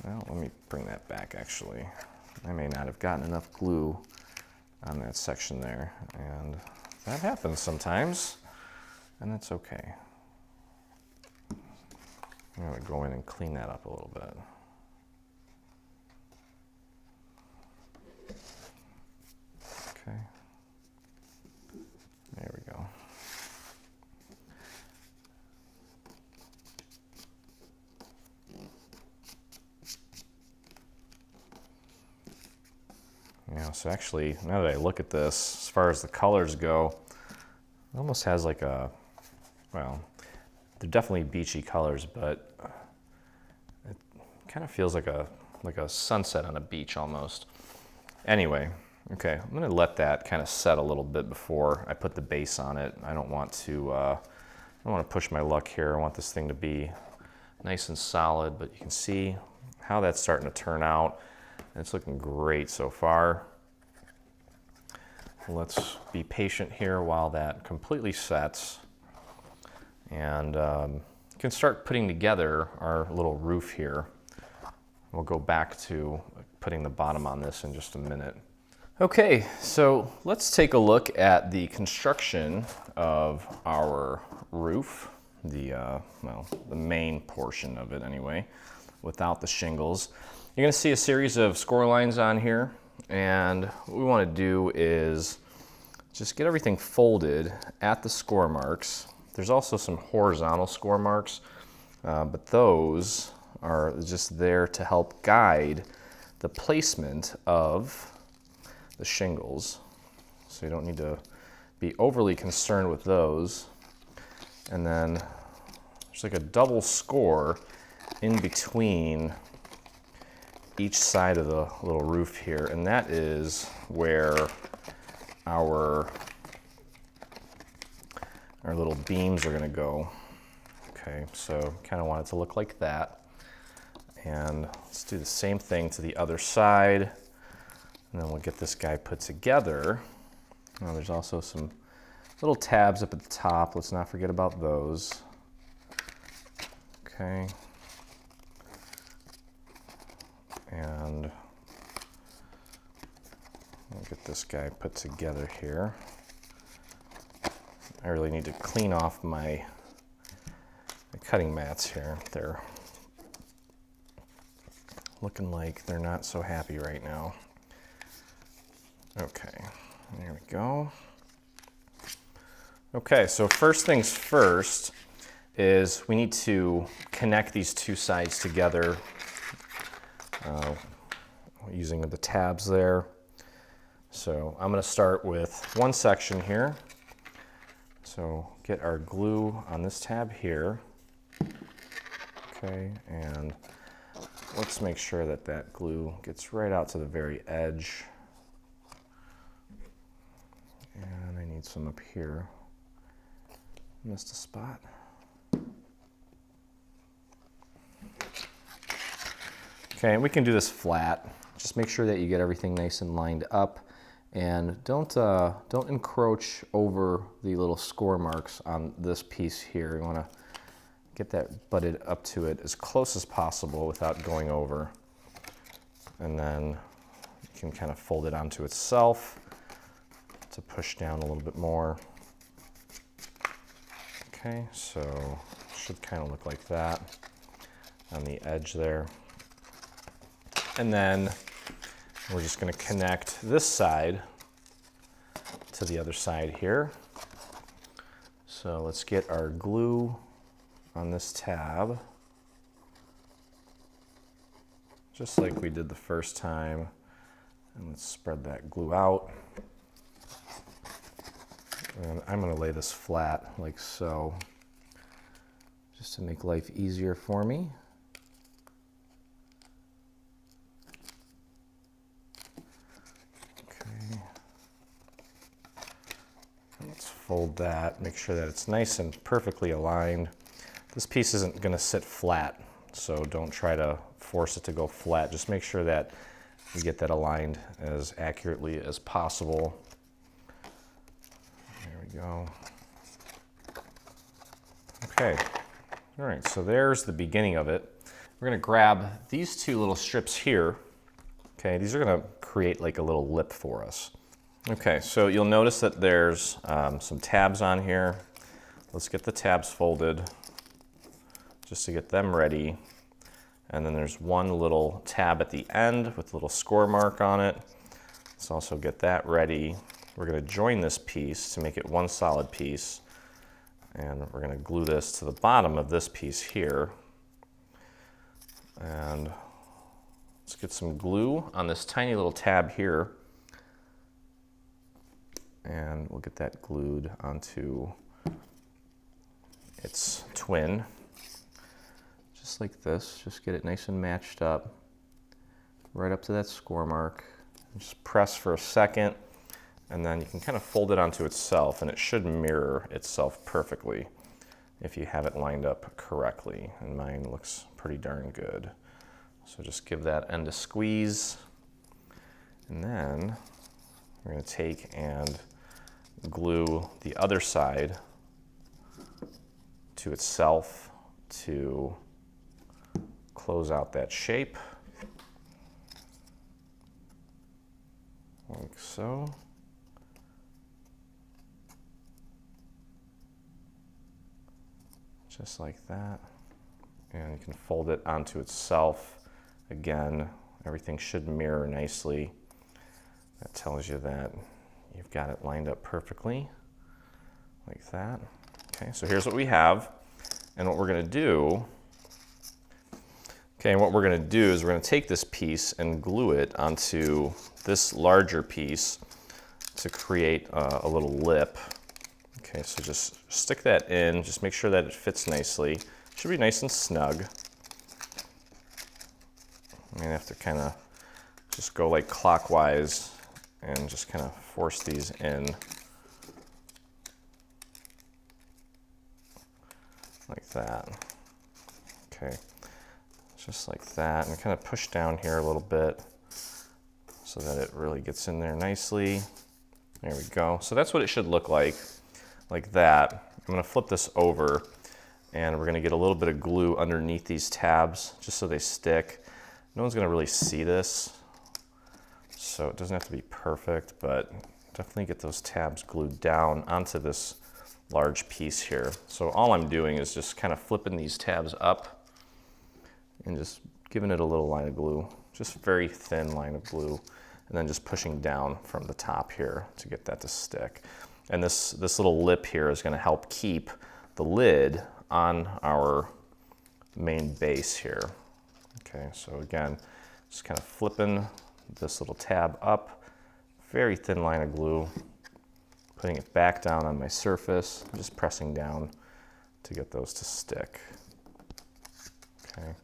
Well, let me bring that back actually. I may not have gotten enough glue on that section there, and that happens sometimes, and that's okay. I'm going to go in and clean that up a little bit. Okay, there we go. Yeah, so actually, now that I look at this, as far as the colors go, it almost has like a, well, they're definitely beachy colors, but it kind of feels like a sunset on a beach almost. Anyway, okay, I'm gonna let that kind of set a little bit before I put the base on it. I don't want to push my luck here. I want this thing to be nice and solid, but you can see how that's starting to turn out. It's looking great so far. Let's be patient here while that completely sets, and can start putting together our little roof here. We'll go back to putting the bottom on this in just a minute. Okay, so let's take a look at the construction of our roof, the main portion of it anyway, without the shingles. You're gonna see a series of score lines on here, and what we wanna do is just get everything folded at the score marks. There's also some horizontal score marks, but those are just there to help guide the placement of the shingles. So you don't need to be overly concerned with those. And then there's like a double score in between each side of the little roof here, and that is where our little beams are going to go. Okay, so kind of want it to look like that. And let's do the same thing to the other side, and then we'll get this guy put together. Now there's also some little tabs up at the top. Let's not forget about those. Okay. And I'll get this guy put together here. I really need to clean off my cutting mats here. They're looking like they're not so happy right now. Okay, there we go. Okay, so first things first is we need to connect these two sides together using the tabs there. So I'm going to start with one section here. So get our glue on this tab here. Okay, and let's make sure that that glue gets right out to the very edge. And I need some up here. Missed a spot. Okay, and we can do this flat. Just make sure that you get everything nice and lined up, and don't encroach over the little score marks on this piece here. You want to get that butted up to it as close as possible without going over. And then you can kind of fold it onto itself to push down a little bit more. Okay, so it should kind of look like that on the edge there. And then we're just going to connect this side to the other side here. So let's get our glue on this tab, just like we did the first time. And let's spread that glue out. And I'm going to lay this flat like so, just to make life easier for me. fold that, make sure that it's nice and perfectly aligned. This piece isn't going to sit flat, so don't try to force it to go flat. Just make sure that you get that aligned as accurately as possible. There we go. Okay, all right, so there's the beginning of it. We're going to grab these two little strips here. Okay, these are going to create like a little lip for us. Okay, so you'll notice that there's some tabs on here. Let's get the tabs folded just to get them ready. And then there's one little tab at the end with a little score mark on it. Let's also get that ready. We're going to join this piece to make it one solid piece. And we're going to glue this to the bottom of this piece here. And let's get some glue on this tiny little tab here. And we'll get that glued onto its twin. Just like this, just get it nice and matched up, right up to that score mark. Just press for a second, and then you can kind of fold it onto itself, and it should mirror itself perfectly if you have it lined up correctly. And mine looks pretty darn good. So just give that end a squeeze, and then we're going to take and glue the other side to itself to close out that shape, like so. Just like that. And you can fold it onto itself. Again, everything should mirror nicely. That tells you that you've got it lined up perfectly, like that. Okay, so here's what we have. And what we're going to do, okay, and what we're going to do is we're going to take this piece and glue it onto this larger piece to create a little lip. Okay, so just stick that in, just make sure that it fits nicely. It should be nice and snug. I'm going to have to kind of just go like clockwise and just kind of force these in. Like that. Okay, just like that, and kind of push down here a little bit so that it really gets in there nicely. There we go. So that's what it should look like that. I'm going to flip this over, and we're going to get a little bit of glue underneath these tabs just so they stick. No one's going to really see this, so it doesn't have to be perfect, but definitely get those tabs glued down onto this large piece here. So all I'm doing is just kind of flipping these tabs up and just giving it a little line of glue, just very thin line of glue, and then just pushing down from the top here to get that to stick. And this little lip here is going to help keep the lid on our main base here. Okay, so again, just kind of flipping this little tab up, very thin line of glue, putting it back down on my surface, just pressing down to get those to stick. Okay,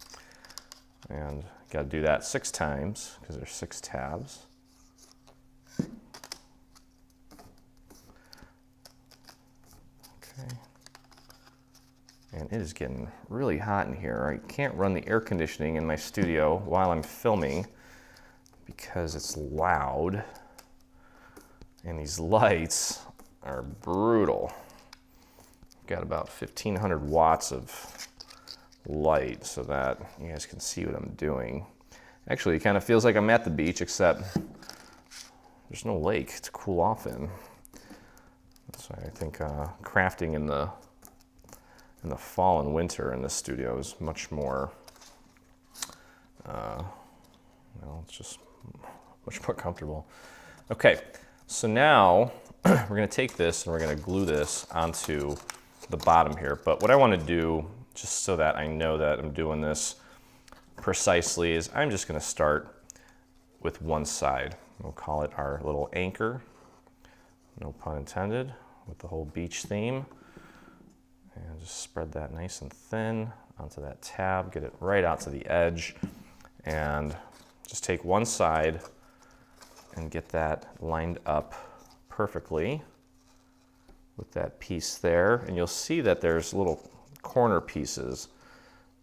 and got to do that 6 times because there's 6 tabs. Okay, and it is getting really hot in here. I can't run the air conditioning in my studio while I'm filming because it's loud, and these lights are brutal. Got about 1,500 watts of light so that you guys can see what I'm doing. Actually, it kind of feels like I'm at the beach, except there's no lake to cool off in. So I think crafting in the fall and winter in this studio is much more, it's just much more comfortable. Okay, so now we're going to take this and we're going to glue this onto the bottom here. But what I want to do, just so that I know that I'm doing this precisely, is I'm just going to start with one side. We'll call it our little anchor, no pun intended, with the whole beach theme. And just spread that nice and thin onto that tab, get it right out to the edge, and just take one side and get that lined up perfectly, with that piece there, and you'll see that there's little corner pieces,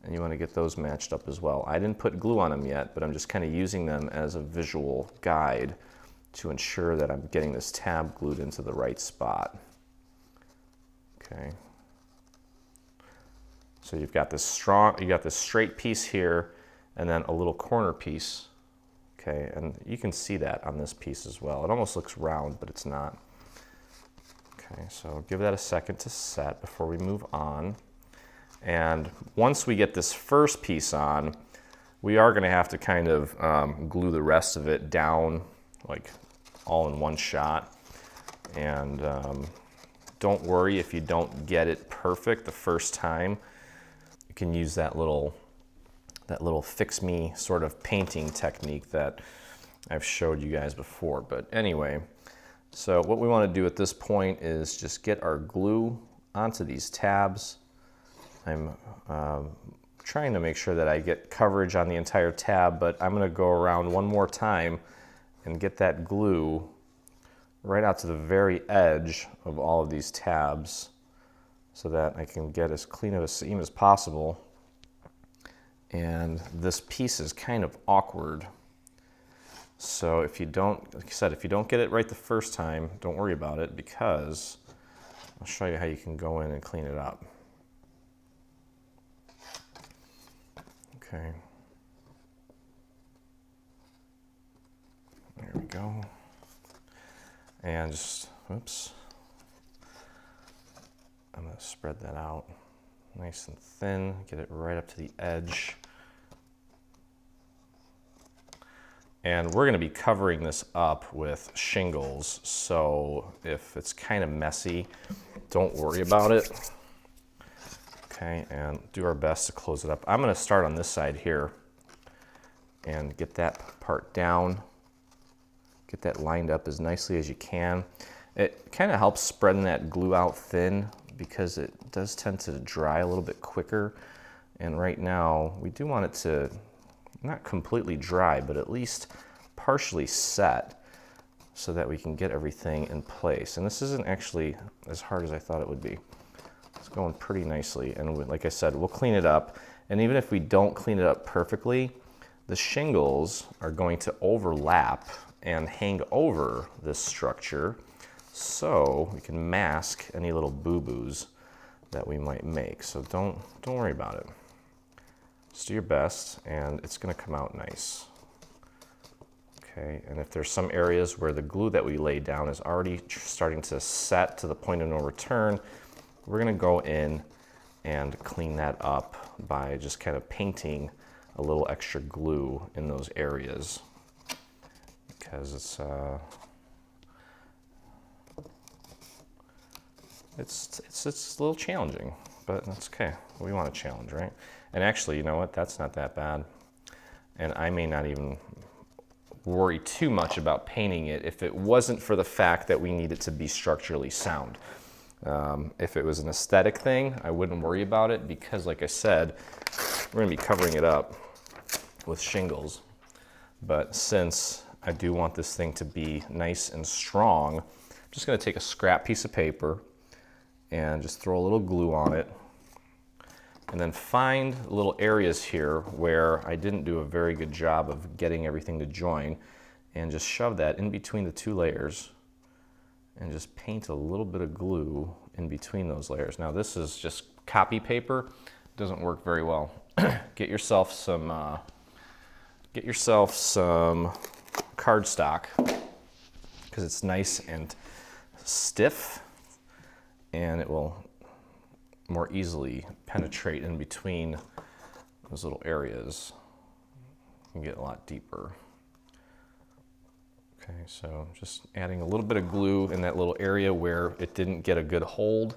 and you want to get those matched up as well. I didn't put glue on them yet, but I'm just kind of using them as a visual guide to ensure that I'm getting this tab glued into the right spot. Okay. So you've got this straight piece here, and then a little corner piece. Okay, and you can see that on this piece as well. It almost looks round, but it's not. Okay, so give that a second to set before we move on. And once we get this first piece on, we are going to have to kind of glue the rest of it down, like all in one shot. And don't worry if you don't get it perfect the first time. You can use that little fix me sort of painting technique that I've showed you guys before. But anyway, so what we want to do at this point is just get our glue onto these tabs. I'm trying to make sure that I get coverage on the entire tab, but I'm going to go around one more time and get that glue right out to the very edge of all of these tabs so that I can get as clean of a seam as possible. And this piece is kind of awkward. So if you don't, like I said, if you don't get it right the first time, don't worry about it, because I'll show you how you can go in and clean it up. Okay. There we go. And just, oops. I'm going to spread that out nice and thin, get it right up to the edge. And we're going to be covering this up with shingles, so if it's kind of messy, don't worry about it. Okay, and do our best to close it up. I'm going to start on this side here and get that part down. Get that lined up as nicely as you can. It kind of helps spreading that glue out thin because it does tend to dry a little bit quicker. And right now, we do want it to not completely dry, but at least partially set so that we can get everything in place. And this isn't actually as hard as I thought it would be. It's going pretty nicely. And like I said, we'll clean it up. And even if we don't clean it up perfectly, the shingles are going to overlap and hang over this structure so we can mask any little boo-boos that we might make. So don't worry about it. Just do your best and it's going to come out nice. Okay, and if there's some areas where the glue that we laid down is already starting to set to the point of no return, we're going to go in and clean that up by just kind of painting a little extra glue in those areas, because it's a little challenging, but that's okay. We want a challenge, right? And actually, you know what? That's not that bad. And I may not even worry too much about painting it if it wasn't for the fact that we need it to be structurally sound. If it was an aesthetic thing, I wouldn't worry about it because, like I said, we're going to be covering it up with shingles. But since I do want this thing to be nice and strong, I'm just going to take a scrap piece of paper and just throw a little glue on it. And then find little areas here where I didn't do a very good job of getting everything to join, and just shove that in between the two layers and just paint a little bit of glue in between those layers. Now this is just copy paper, it doesn't work very well. Get yourself some cardstock, because it's nice and stiff and it will more easily penetrate in between those little areas and get a lot deeper. Okay, so just adding a little bit of glue in that little area where it didn't get a good hold,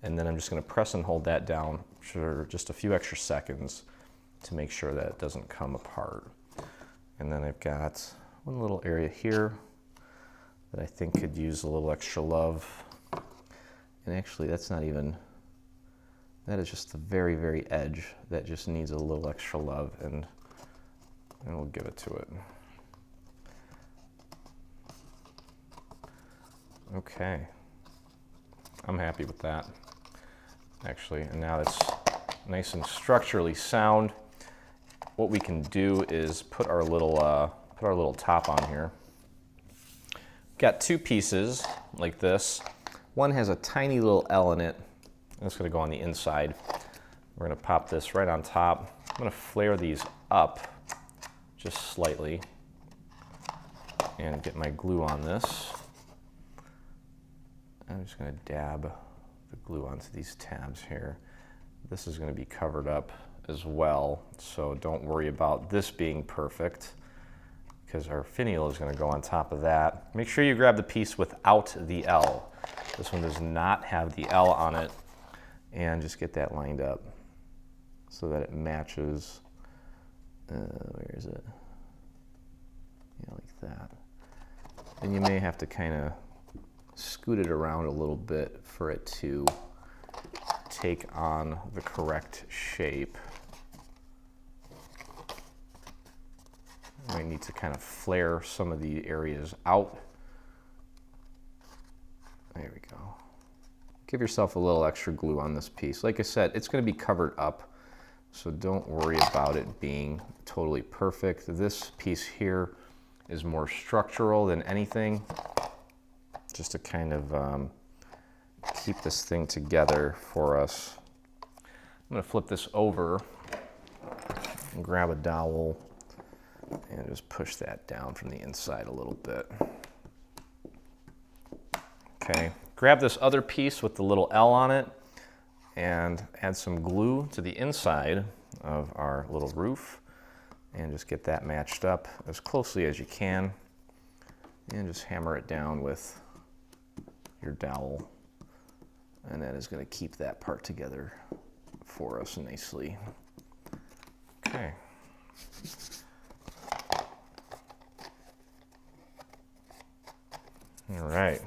and then I'm just going to press and hold that down for just a few extra seconds to make sure that it doesn't come apart. And then I've got one little area here that I think could use a little extra love. And actually that's not even, that is just the very, very edge that just needs a little extra love, and we'll give it to it. Okay. I'm happy with that, actually. And now it's nice and structurally sound. What we can do is put our little top on here. Got two pieces like this. One has a tiny little L in it. It's going to go on the inside. We're going to pop this right on top. I'm going to flare these up just slightly and get my glue on this. I'm just going to dab the glue onto these tabs here. This is going to be covered up as well, so don't worry about this being perfect because our finial is going to go on top of that. Make sure you grab the piece without the L. This one does not have the L on it, and just get that lined up so that it matches. Where is it? Yeah, like that. And you may have to kind of scoot it around a little bit for it to take on the correct shape. I need to kind of flare some of the areas out. There we go. Give yourself a little extra glue on this piece. Like I said, it's going to be covered up, so don't worry about it being totally perfect. This piece here is more structural than anything, just to kind of keep this thing together for us. I'm going to flip this over and grab a dowel and just push that down from the inside a little bit. Okay, grab this other piece with the little L on it and add some glue to the inside of our little roof and just get that matched up as closely as you can and just hammer it down with your dowel, and that is going to keep that part together for us nicely. Okay. All right.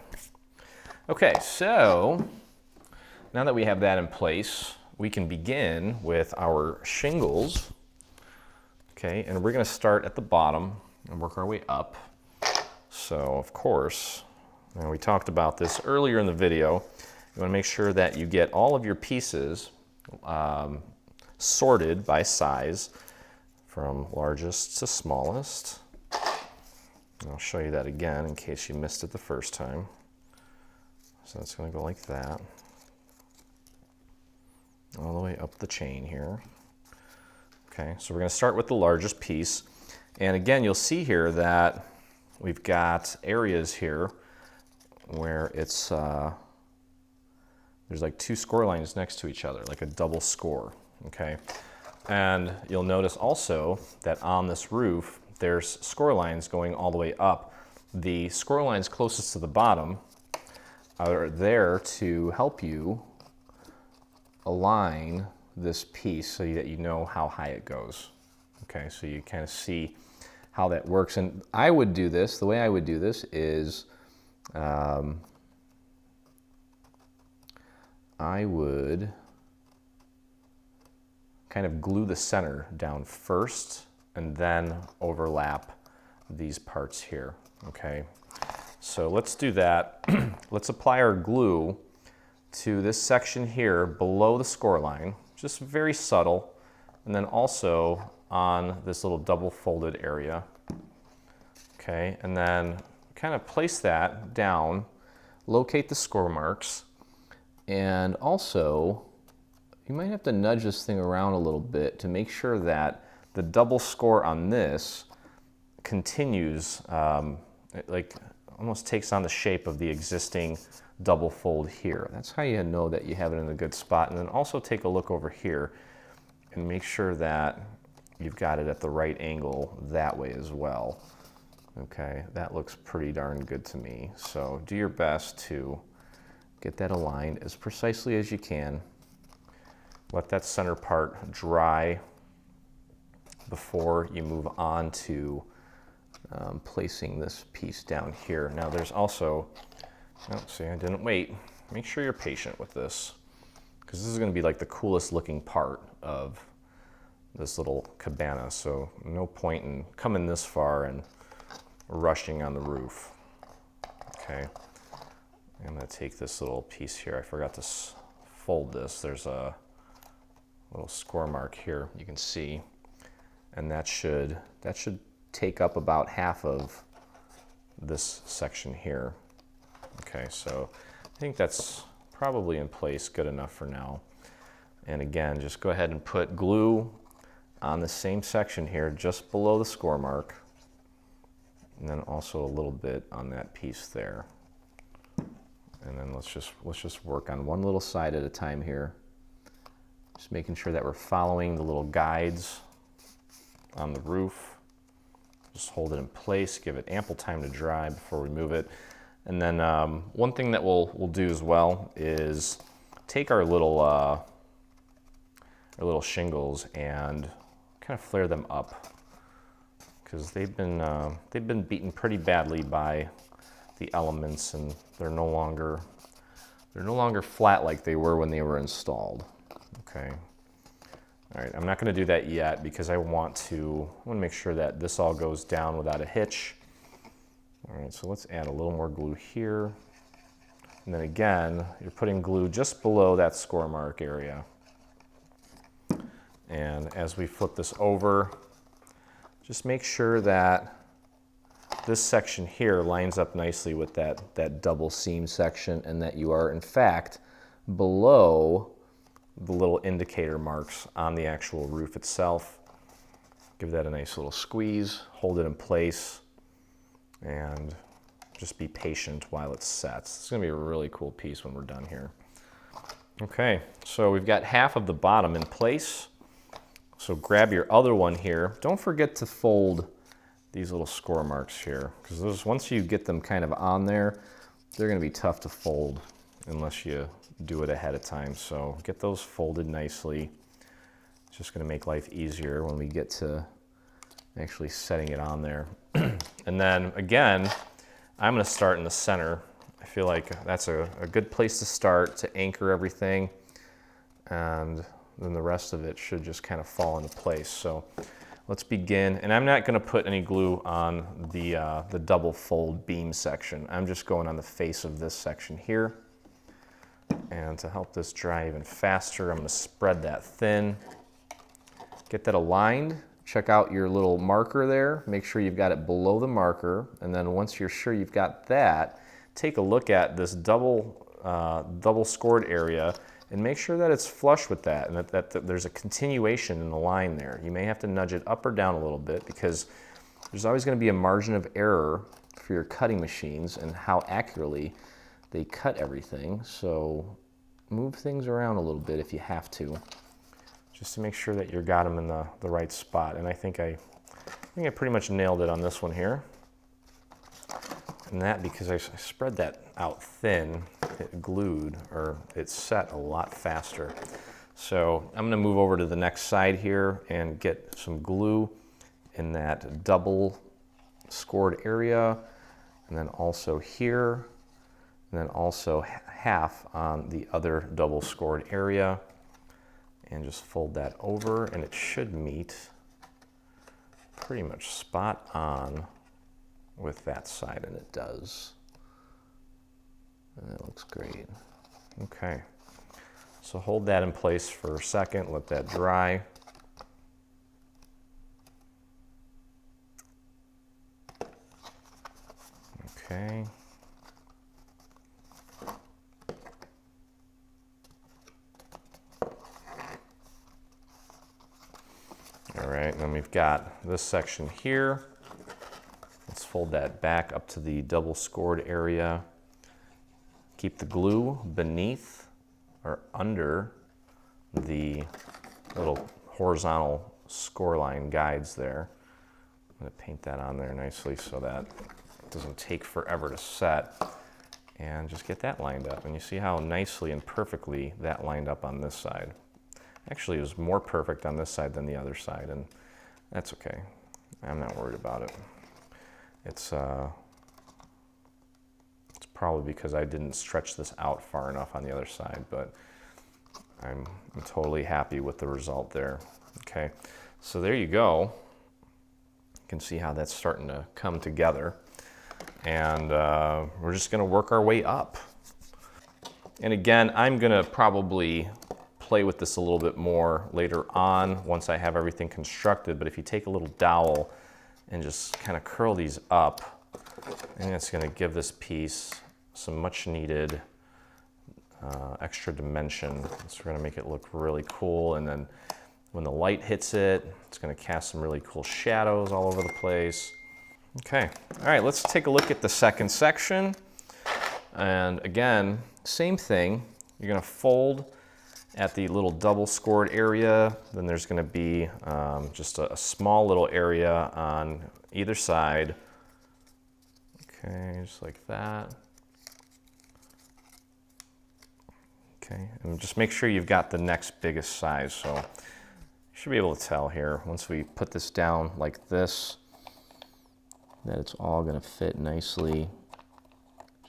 Okay, so now that we have that in place, we can begin with our shingles. Okay, and we're going to start at the bottom and work our way up. So, of course, and we talked about this earlier in the video, you want to make sure that you get all of your pieces sorted by size from largest to smallest. And I'll show you that again in case you missed it the first time. So it's going to go like that, all the way up the chain here. Okay, so we're going to start with the largest piece. And again, you'll see here that we've got areas here where it's, there's like two score lines next to each other, like a double score, okay? And you'll notice also that on this roof, there's score lines going all the way up. The score lines closest to the bottom are there to help you align this piece so that you know how high it goes. Okay, so you kind of see how that works. And I would do this, the way I would do this is I would kind of glue the center down first and then overlap these parts here, okay? So let's do that. Let's apply our glue to this section here below the score line, just very subtle, and then also on this little double folded area, okay? And then kind of place that down, locate the score marks, and also you might have to nudge this thing around a little bit to make sure that the double score on this continues, like almost takes on the shape of the existing double fold here. That's how you know that you have it in a good spot. And then also take a look over here and make sure that you've got it at the right angle that way as well. Okay, that looks pretty darn good to me. So do your best to get that aligned as precisely as you can. Let that center part dry before you move on to placing this piece down here. Now there's also, oh, see, I didn't wait. Make sure you're patient with this, because this is going to be like the coolest looking part of this little cabana. So no point in coming this far and rushing on the roof. Okay, I'm going to take this little piece here. I forgot to fold this. There's a little score mark here you can see, and that should take up about half of this section here. Okay, so I think that's probably in place good enough for now. And again, just go ahead and put glue on the same section here just below the score mark, and then also a little bit on that piece there. And then let's just work on one little side at a time here. Just making sure that we're following the little guides on the roof. Just hold it in place, give it ample time to dry before we move it. And then one thing that we'll do as well is take our little shingles and kind of flare them up, because they've been beaten pretty badly by the elements, and they're no longer flat like they were when they were installed. Okay. All right, I'm not going to do that yet because I want to make sure that this all goes down without a hitch. All right, so let's add a little more glue here. And then again, you're putting glue just below that score mark area. And as we flip this over, just make sure that this section here lines up nicely with that double seam section, and that you are in fact below the little indicator marks on the actual roof itself. Give that a nice little squeeze, hold it in place, and just be patient while it sets. It's gonna be a really cool piece when we're done here. Okay, so we've got half of the bottom in place. So grab your other one here. Don't forget to fold these little score marks here, because once you get them kind of on there, they're going to be tough to fold unless you do it ahead of time. So get those folded nicely. It's just going to make life easier when we get to actually setting it on there. And then again, I'm going to start in the center. I feel like that's a good place to start to anchor everything, and then the rest of it should just kind of fall into place. So let's begin. And I'm not going to put any glue on the double fold beam section. I'm just going on the face of this section here. And to help this dry even faster, I'm going to spread that thin. Get that aligned. Check out your little marker there. Make sure you've got it below the marker. And then once you're sure you've got that, take a look at this double scored area and make sure that it's flush with that, and that there's a continuation in the line there. You may have to nudge it up or down a little bit, because there's always going to be a margin of error for your cutting machines and how accurately they cut everything. So move things around a little bit if you have to, just to make sure that you've got them in the right spot. And I think I pretty much nailed it on this one here. And that because I spread that out thin, it glued, or it set a lot faster. So I'm going to move over to the next side here and get some glue in that double scored area, and then also here, and then also half on the other double scored area, and just fold that over, and it should meet pretty much spot on with that side, and it does. And that looks great. Okay, so hold that in place for a second, let that dry. Okay. All right, then we've got this section here. Let's fold that back up to the double scored area. Keep the glue beneath or under the little horizontal score line guides there. I'm going to paint that on there nicely so that it doesn't take forever to set. And just get that lined up. And you see how nicely and perfectly that lined up on this side. Actually, it was more perfect on this side than the other side, and that's okay. I'm not worried about it. It's probably because I didn't stretch this out far enough on the other side, but I'm totally happy with the result there. Okay, so there you go. You can see how that's starting to come together, and we're just going to work our way up. And again, I'm gonna probably play with this a little bit more later on once I have everything constructed, but if you take a little dowel and just kind of curl these up, I think that's gonna give this piece some much needed extra dimension. So we're gonna make it look really cool, and then when the light hits it, it's gonna cast some really cool shadows all over the place. Okay, all right, let's take a look at the second section. And again, same thing. You're gonna fold at the little double scored area. Then there's gonna be just a small little area on either side. Okay, just like that. Okay, and just make sure you've got the next biggest size. So you should be able to tell here, once we put this down like this, that it's all gonna fit nicely,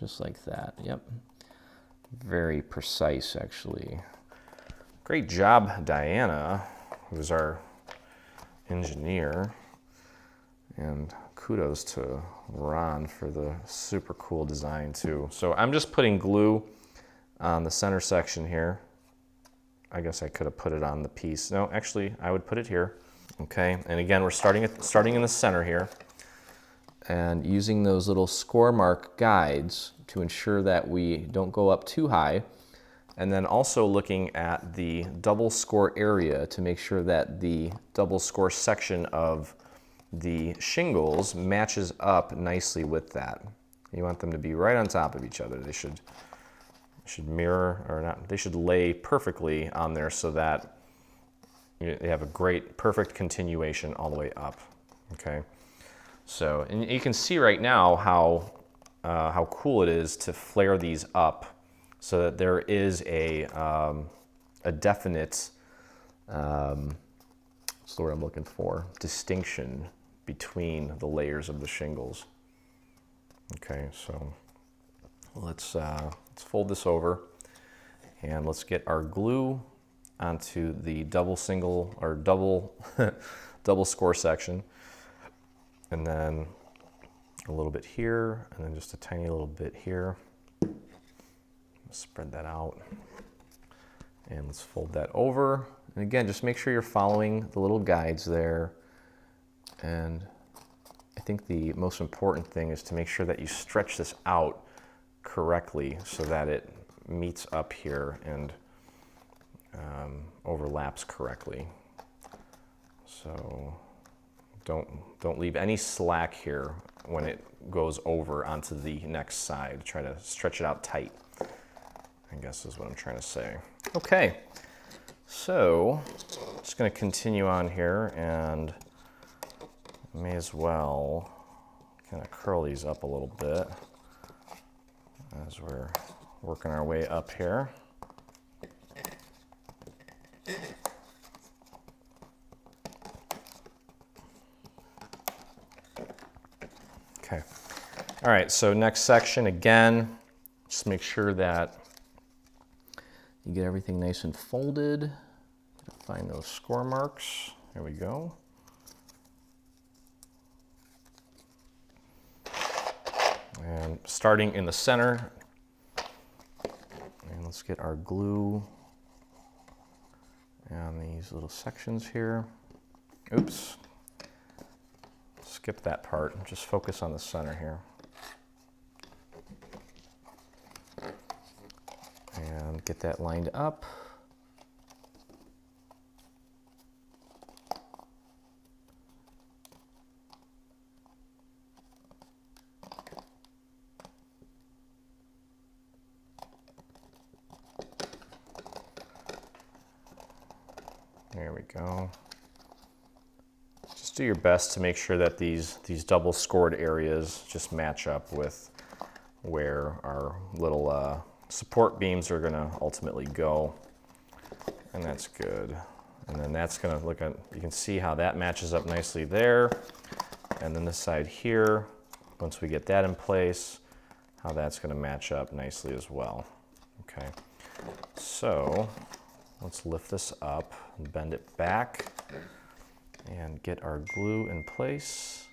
just like that. Yep, very precise actually. Great job, Diana, who's our engineer, and kudos to Ron for the super cool design too. So I'm just putting glue on the center section here. I guess I could have put it on the piece. No, actually, I would put it here. Okay, and again, we're starting in the center here, and using those little score mark guides to ensure that we don't go up too high, and then also looking at the double score area to make sure that the double score section of the shingles matches up nicely with that. You want them to be right on top of each other. They should mirror, or not, they should lay perfectly on there so that they have a great, perfect continuation all the way up, okay? So, and you can see right now how cool it is to flare these up so that there is a definite, what's the word I'm looking for, distinction between the layers of the shingles. Okay, so let's fold this over, and let's get our glue onto the double score section, and then a little bit here, and then just a tiny little bit here. Spread that out, and let's fold that over. And again, just make sure you're following the little guides there. And I think the most important thing is to make sure that you stretch this out correctly so that it meets up here and overlaps correctly. So don't leave any slack here when it goes over onto the next side. Try to stretch it out tight, I guess is what I'm trying to say. Okay, so just gonna continue on here, and may as well kind of curl these up a little bit as we're working our way up here. Okay, all right, so next section, again, just make sure that you get everything nice and folded. Find those score marks, there we go. And starting in the center, and let's get our glue on these little sections here. Oops, skip that part, just focus on the center here. And get that lined up. There we go. Just do your best to make sure that these double scored areas just match up with where our little support beams are gonna ultimately go. And that's good. And then that's gonna look at, you can see how that matches up nicely there. And then this side here, once we get that in place, how that's gonna match up nicely as well. Okay, so let's lift this up and bend it back and get our glue in place.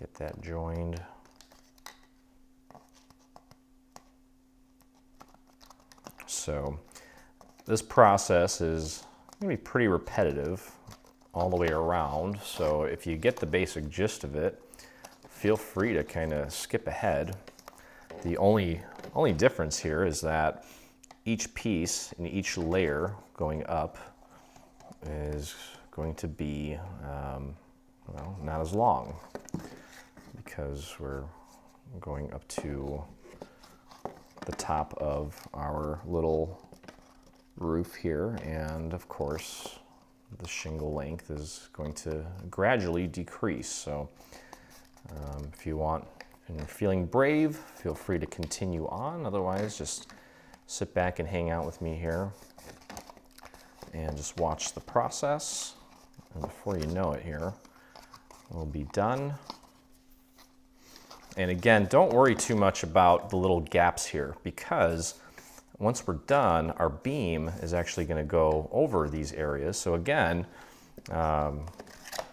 Get that joined. So this process is going to be pretty repetitive all the way around. So if you get the basic gist of it, feel free to kind of skip ahead. The only difference here is that each piece and each layer going up is going to be well, not as long, because we're going up to the top of our little roof here, and of course the shingle length is going to gradually decrease. So if you want and you're feeling brave, feel free to continue on. Otherwise, just sit back and hang out with me here and just watch the process. And before you know it here, we'll be done. And again, don't worry too much about the little gaps here, because once we're done, our beam is actually going to go over these areas. So again,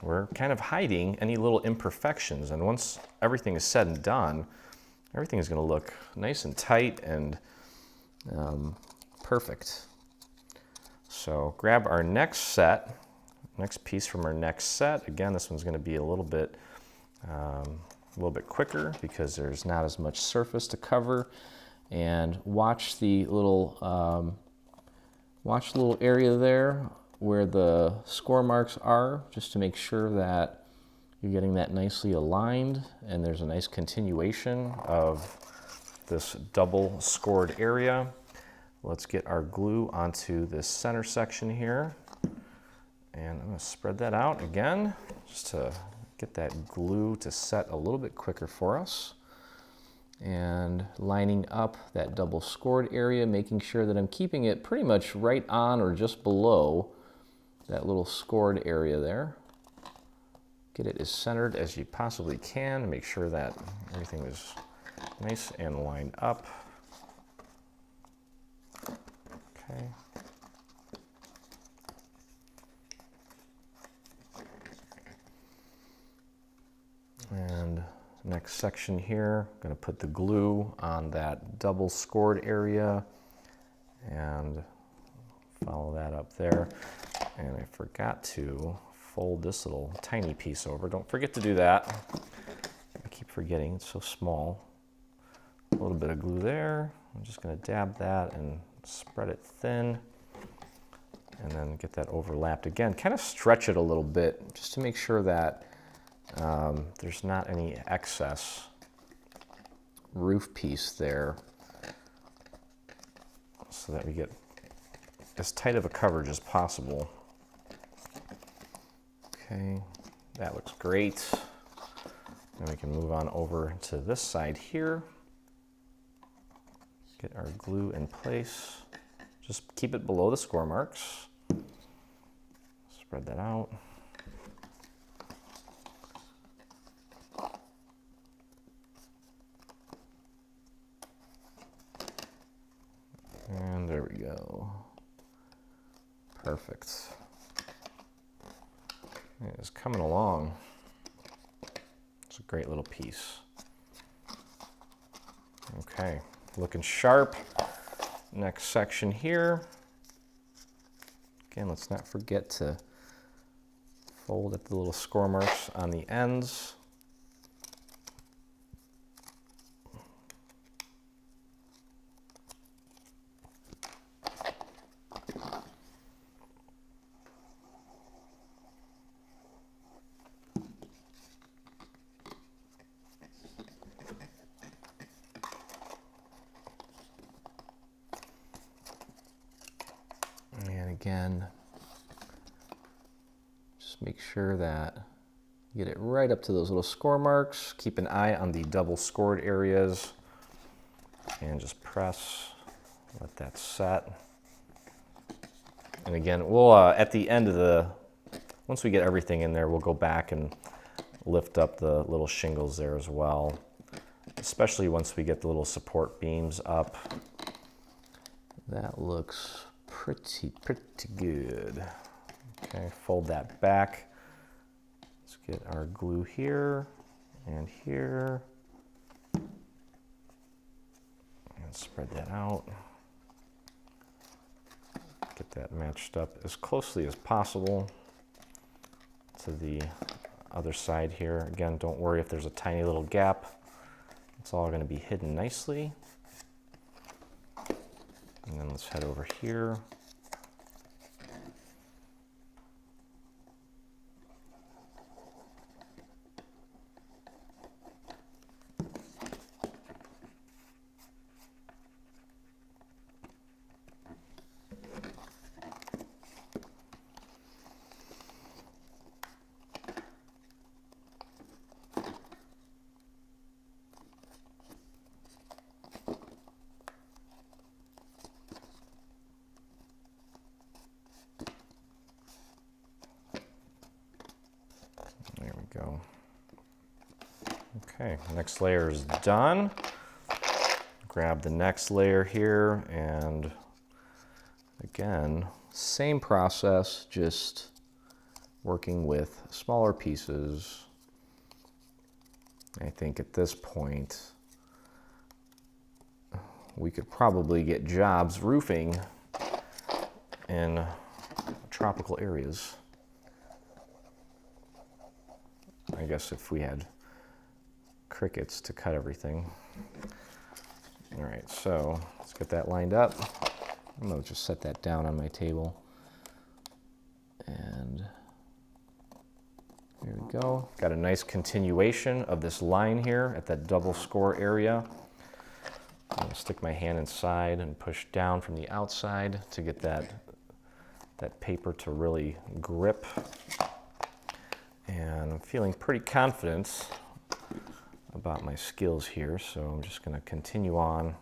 we're kind of hiding any little imperfections. And once everything is said and done, everything is going to look nice and tight and perfect. So grab our next piece from our next set. Again, this one's going to be a little bit quicker because there's not as much surface to cover. And watch the little area there where the score marks are, just to make sure that you're getting that nicely aligned and there's a nice continuation of this double scored area. Let's get our glue onto this center section here. And I'm going to spread that out again, just to get that glue to set a little bit quicker for us. And lining up that double scored area, making sure that I'm keeping it pretty much right on or just below that little scored area there. Get it as centered as you possibly can. Make sure that everything is nice and lined up. Okay. And next section here, I'm going to put the glue on that double scored area and follow that up there. And I forgot to fold this little tiny piece over. Don't forget to do that. I keep forgetting, it's so small. A little bit of glue there. I'm just going to dab that and spread it thin. And then get that overlapped again. Kind of stretch it a little bit just to make sure that there's not any excess roof piece there, so that we get as tight of a coverage as possible. Okay, that looks great. Then we can move on over to this side here. Get our glue in place. Just keep it below the score marks. Spread that out. And there we go. Perfect. It is coming along. It's a great little piece. Okay, looking sharp. Next section here. Again, let's not forget to fold at the little score marks on the ends. Again, just make sure that you get it right up to those little score marks. Keep an eye on the double scored areas and just press, let that set. And again, we'll at the end of once we get everything in there, we'll go back and lift up the little shingles there as well, especially once we get the little support beams up. That looks pretty good. Okay, fold that back. Let's get our glue here and here. And spread that out. Get that matched up as closely as possible to the other side here. Again, don't worry if there's a tiny little gap. It's all going to be hidden nicely. And then let's head over here. There we go. Okay, next layer is done. Grab the next layer here, and again, same process, just working with smaller pieces. I think at this point, we could probably get jobs roofing in tropical areas. I guess if we had Cricuts to cut everything. All right, so let's get that lined up. I'm gonna just set that down on my table. And there we go. Got a nice continuation of this line here at that double score area. I'm gonna stick my hand inside and push down from the outside to get that paper to really grip. And I'm feeling pretty confident about my skills here, so I'm just going to continue on.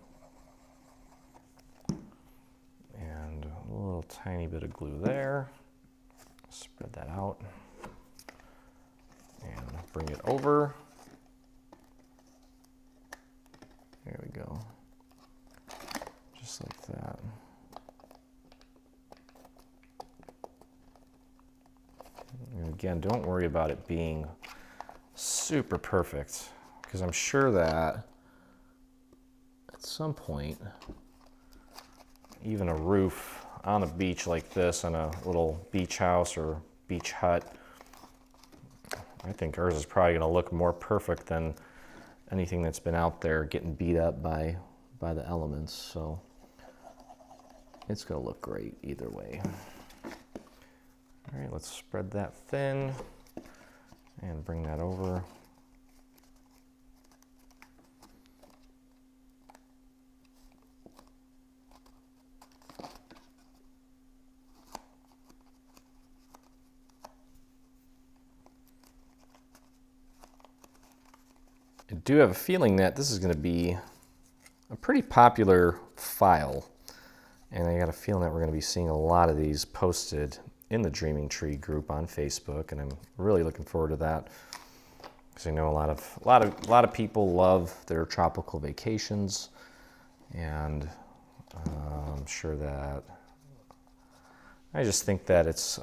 And a little tiny bit of glue there. Spread that out. And bring it over. There we go. Just like that. And again, don't worry about it being super perfect, because I'm sure that at some point, even a roof on a beach like this, on a little beach house or beach hut, I think ours is probably going to look more perfect than anything that's been out there getting beat up by the elements. So it's going to look great either way. All right, let's spread that thin and bring that over. I do have a feeling that this is going to be a pretty popular file, and I got a feeling that we're going to be seeing a lot of these posted in the Dreaming Tree group on Facebook, and I'm really looking forward to that, because I know a lot of people love their tropical vacations, and I'm sure that I just think that it's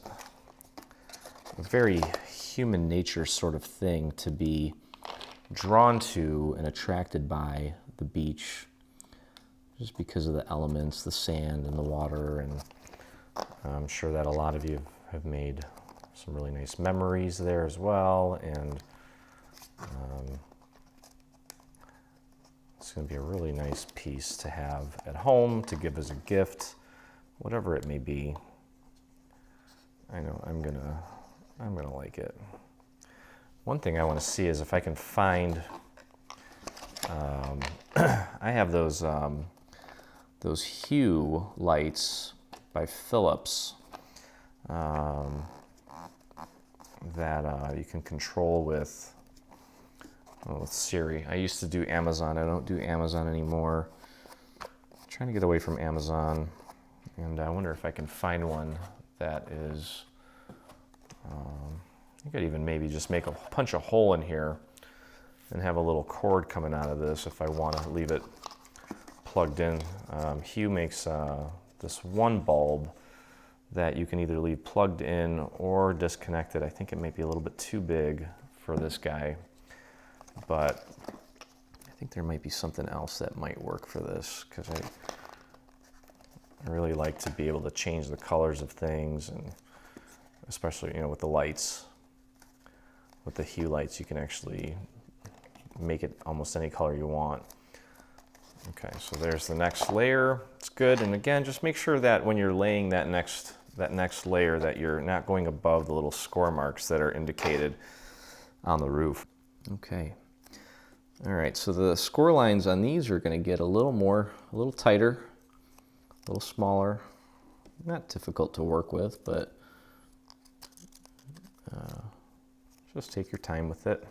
a very human nature sort of thing to be drawn to and attracted by the beach, just because of the elements, the sand and the water, and I'm sure that a lot of you have made some really nice memories there as well, and it's going to be a really nice piece to have at home, to give as a gift, whatever it may be. I know I'm gonna like it. One thing I want to see is if I can find. I have those hue lights by Philips that you can control with Siri. I used to do Amazon. I don't do Amazon anymore. I'm trying to get away from Amazon, and I wonder if I can find one that is. I could even maybe just punch a hole in here and have a little cord coming out of this if I want to leave it plugged in. Hue makes this one bulb that you can either leave plugged in or disconnected. I think it might be a little bit too big for this guy. but I think there might be something else that might work for this, because I really like to be able to change the colors of things, and especially, you know, with the lights, with the hue lights, you can actually make it almost any color you want. Okay, so there's the next layer. It's good, and again, just make sure that when you're laying that next layer that you're not going above the little score marks that are indicated on the roof. Okay. All right, so the score lines on these are going to get a little tighter, a little smaller. Not difficult to work with, but just take your time with it.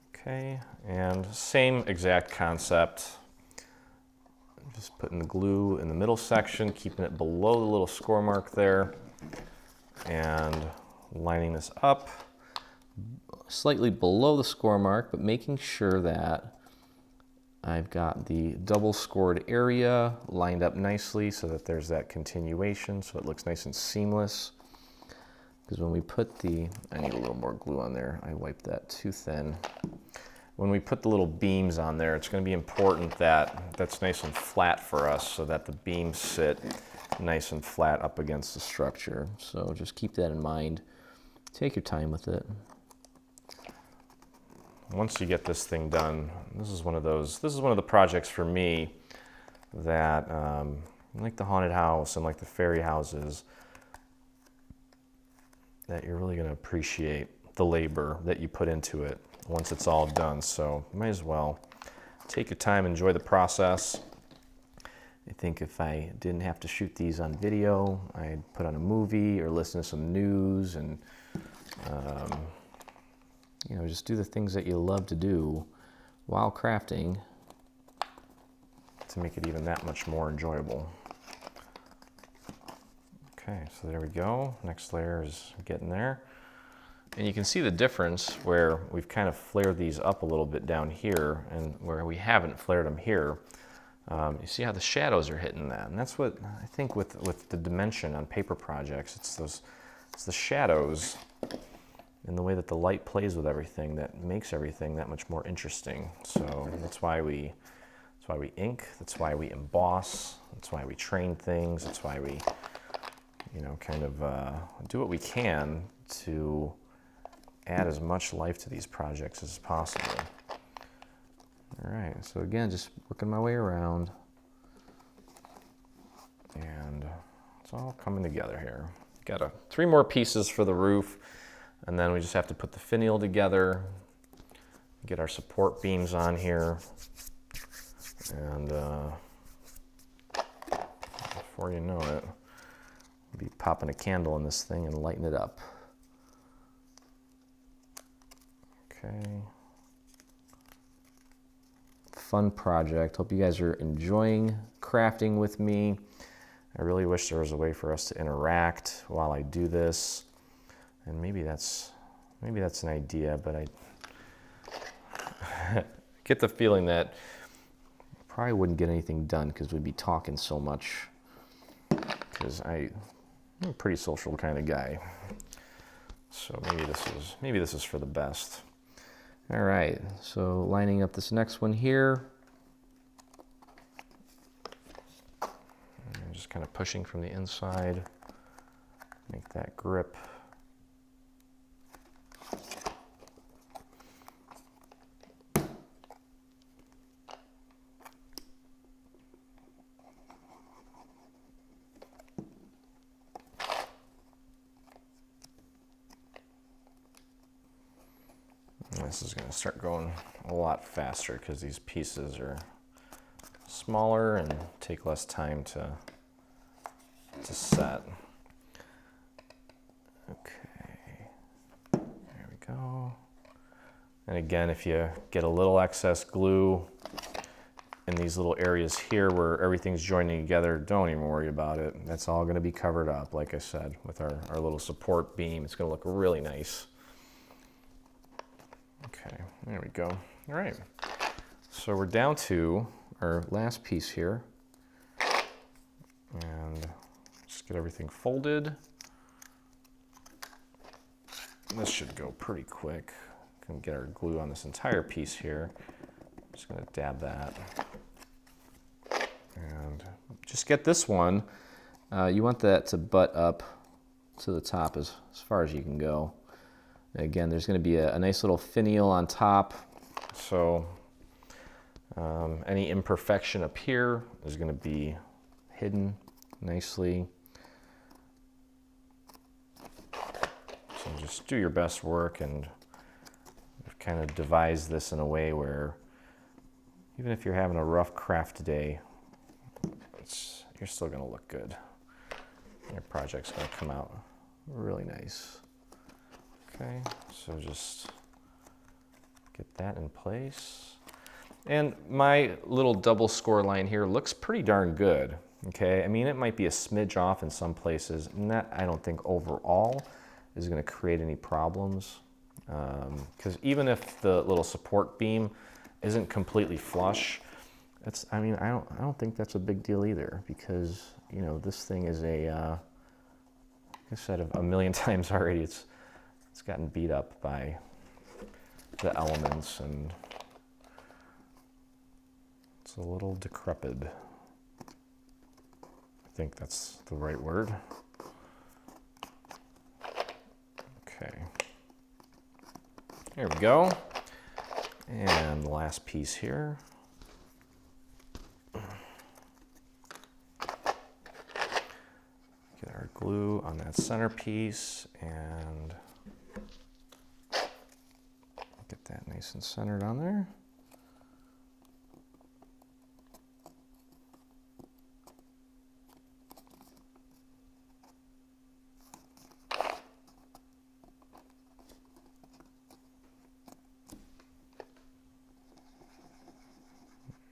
Okay, and same exact concept. Just putting the glue in the middle section, keeping it below the little score mark there, and lining this up slightly below the score mark, but making sure that I've got the double scored area lined up nicely so that there's that continuation, so it looks nice and seamless. Because when we put I need a little more glue on there. I wiped that too thin. When we put the little beams on there, it's going to be important that that's nice and flat for us so that the beams sit nice and flat up against the structure. So just keep that in mind. Take your time with it. Once you get this thing done, this is one of the projects for me that, like the haunted house and like the fairy houses, that you're really going to appreciate the labor that you put into it once it's all done. So you might as well take your time, enjoy the process. I think if I didn't have to shoot these on video, I'd put on a movie or listen to some news and, you know, just do the things that you love to do while crafting to make it even that much more enjoyable. Okay, so there we go. Next layer is getting there. And you can see the difference where we've kind of flared these up a little bit down here and where we haven't flared them here. You see how the shadows are hitting that. And that's what I think with the dimension on paper projects, it's the shadows and the way that the light plays with everything that makes everything that much more interesting. So that's why we ink, that's why we emboss, that's why we train things, that's why we, you know, kind of do what we can to add as much life to these projects as possible. All right, so again, just working my way around, and it's all coming together here. Got 3 more pieces for the roof, and then we just have to put the finial together, get our support beams on here, and before you know it, we'll be popping a candle in this thing and lighting it up. Okay. Fun project. Hope you guys are enjoying crafting with me. I really wish there was a way for us to interact while I do this. And maybe that's an idea, but I get the feeling that I probably wouldn't get anything done because we'd be talking so much. Because I'm a pretty social kind of guy. So maybe this is for the best. All right, so lining up this next one here. And just kind of pushing from the inside, make that grip. This is going to start going a lot faster because these pieces are smaller and take less time to set. Okay, there we go. And again, if you get a little excess glue in these little areas here where everything's joining together, don't even worry about it. That's all going to be covered up, like I said, with our little support beam. It's going to look really nice. Okay, there we go. All right, so we're down to our last piece here. And just get everything folded. This should go pretty quick Gonna get our glue on this entire piece here. Just gonna dab that. And just get this one. You want that to butt up to the top as far as you can go. Again, there's going to be a nice little finial on top, so any imperfection up here is going to be hidden nicely. So just do your best work and kind of devise this in a way where even if you're having a rough craft day, you're still going to look good. Your project's going to come out really nice. Okay, so just get that in place. And my little double score line here looks pretty darn good. Okay, I mean, it might be a smidge off in some places, and that I don't think overall is going to create any problems. Because even if the little support beam isn't completely flush, I don't think that's a big deal either, because you know this thing is like I said a million times already, it's gotten beat up by the elements and it's a little decrepit. I think that's the right word. Okay, here we go. And the last piece here. Get our glue on that center piece and get that nice and centered on there.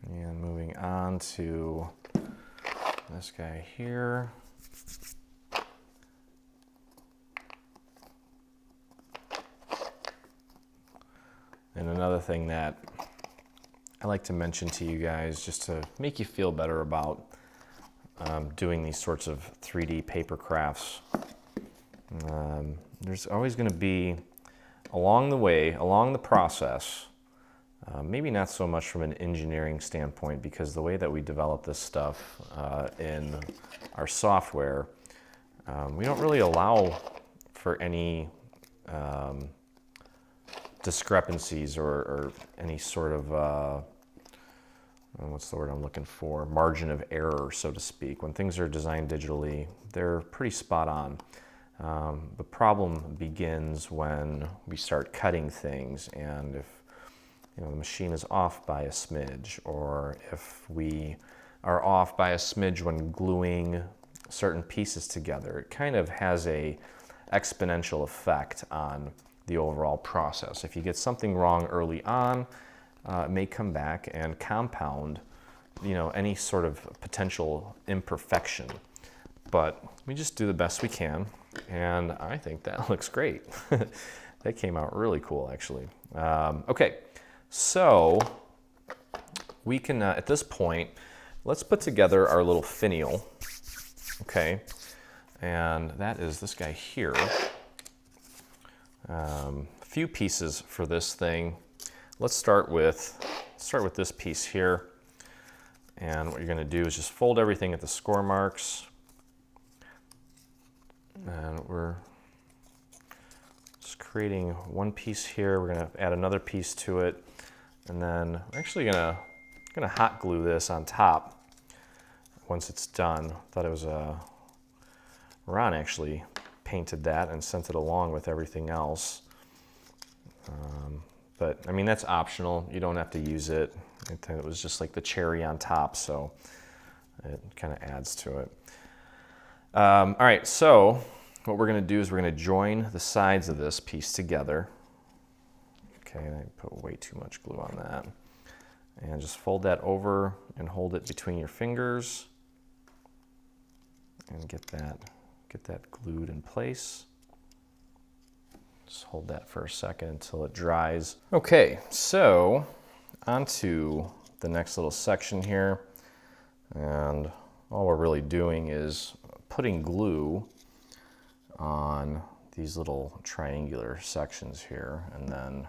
And moving on to this guy here. And another thing that I like to mention to you guys, just to make you feel better about doing these sorts of 3D paper crafts, there's always going to be, along the way, along the process, maybe not so much from an engineering standpoint, because the way that we develop this stuff in our software, we don't really allow for any discrepancies or any sort of, what's the word I'm looking for, margin of error, so to speak. When things are designed digitally, they're pretty spot on. The problem begins when we start cutting things, and if the machine is off by a smidge, or if we are off by a smidge when gluing certain pieces together, it kind of has a exponential effect on the overall process. If you get something wrong early on, it may come back and compound, any sort of potential imperfection. But we just do the best we can, and I think that looks great. That came out really cool, actually. Okay, so we can, at this point, let's put together our little finial, okay? And that is this guy here. A few pieces for this thing. Let's start with this piece here. And what you're going to do is just fold everything at the score marks. And we're just creating one piece here. We're going to add another piece to it. And then we're actually going to hot glue this on top once it's done. Thought it was Ron actually painted that and sent it along with everything else. But I mean, that's optional. You don't have to use it. It was just like the cherry on top, so it kind of adds to it. All right, so what we're going to do is we're going to join the sides of this piece together. Okay, and I put way too much glue on that. And just fold that over and hold it between your fingers and get that glued in place. Just hold that for a second until it dries. Okay, so onto the next little section here. And all we're really doing is putting glue on these little triangular sections here, and then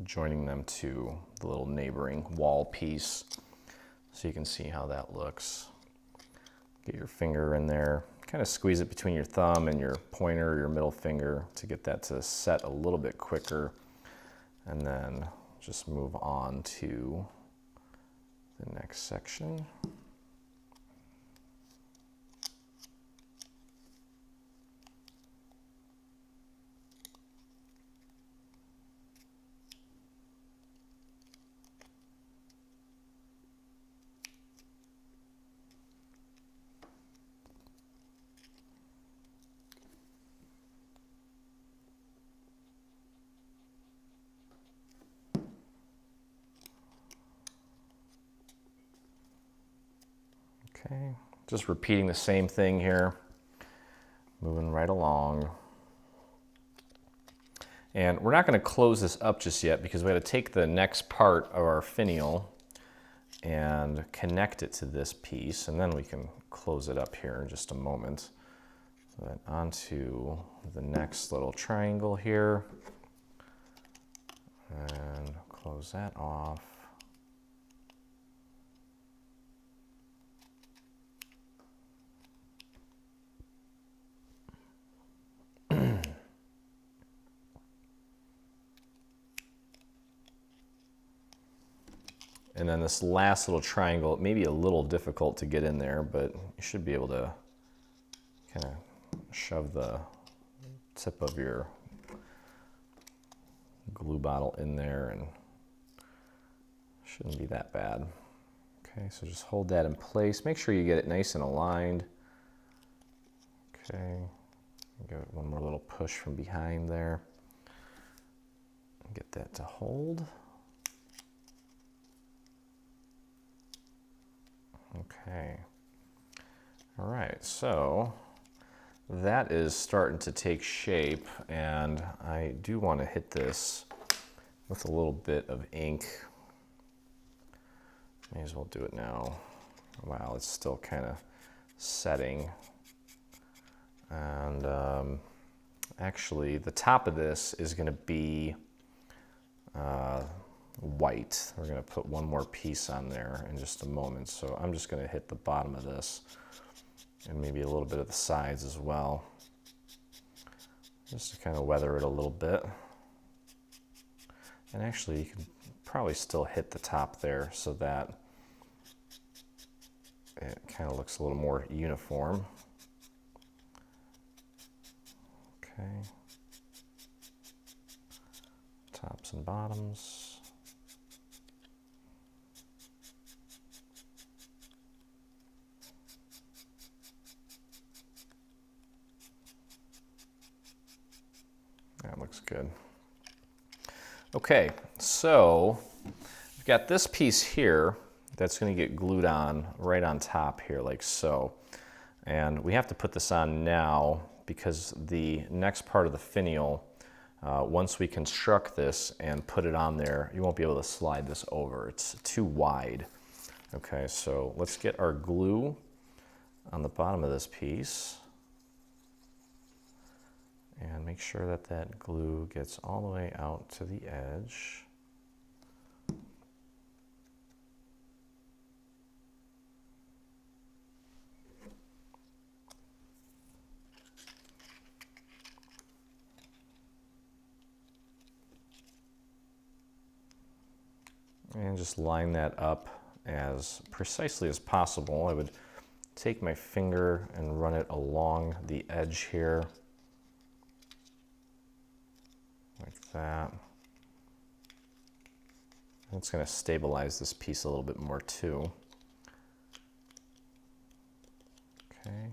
joining them to the little neighboring wall piece so you can see how that looks. Get your finger in there, kind of squeeze it between your thumb and your pointer or your middle finger to get that to set a little bit quicker, and then just move on to the next section. Okay, just repeating the same thing here, moving right along. And we're not going to close this up just yet because we got to take the next part of our finial and connect it to this piece, and then we can close it up here in just a moment. So then onto the next little triangle here, and close that off. And then this last little triangle, it may be a little difficult to get in there, but you should be able to kind of shove the tip of your glue bottle in there, and shouldn't be that bad. Okay, so just hold that in place. Make sure you get it nice and aligned. Okay, give it one more little push from behind there. Get that to hold. Okay, all right, so that is starting to take shape, and I do want to hit this with a little bit of ink. May as well do it now. Wow, it's still kind of setting. And actually, the top of this is going to be white. We're going to put one more piece on there in just a moment. So I'm just going to hit the bottom of this and maybe a little bit of the sides as well, just to kind of weather it a little bit. And actually, you can probably still hit the top there so that it kind of looks a little more uniform. Okay. Tops and bottoms. That looks good. Okay, so we've got this piece here that's going to get glued on right on top here like so. And we have to put this on now because the next part of the finial, once we construct this and put it on there, you won't be able to slide this over. It's too wide. Okay, so let's get our glue on the bottom of this piece. And make sure that that glue gets all the way out to the edge. And just line that up as precisely as possible. I would take my finger and run it along the edge here. Like that. It's going to stabilize this piece a little bit more too. Okay.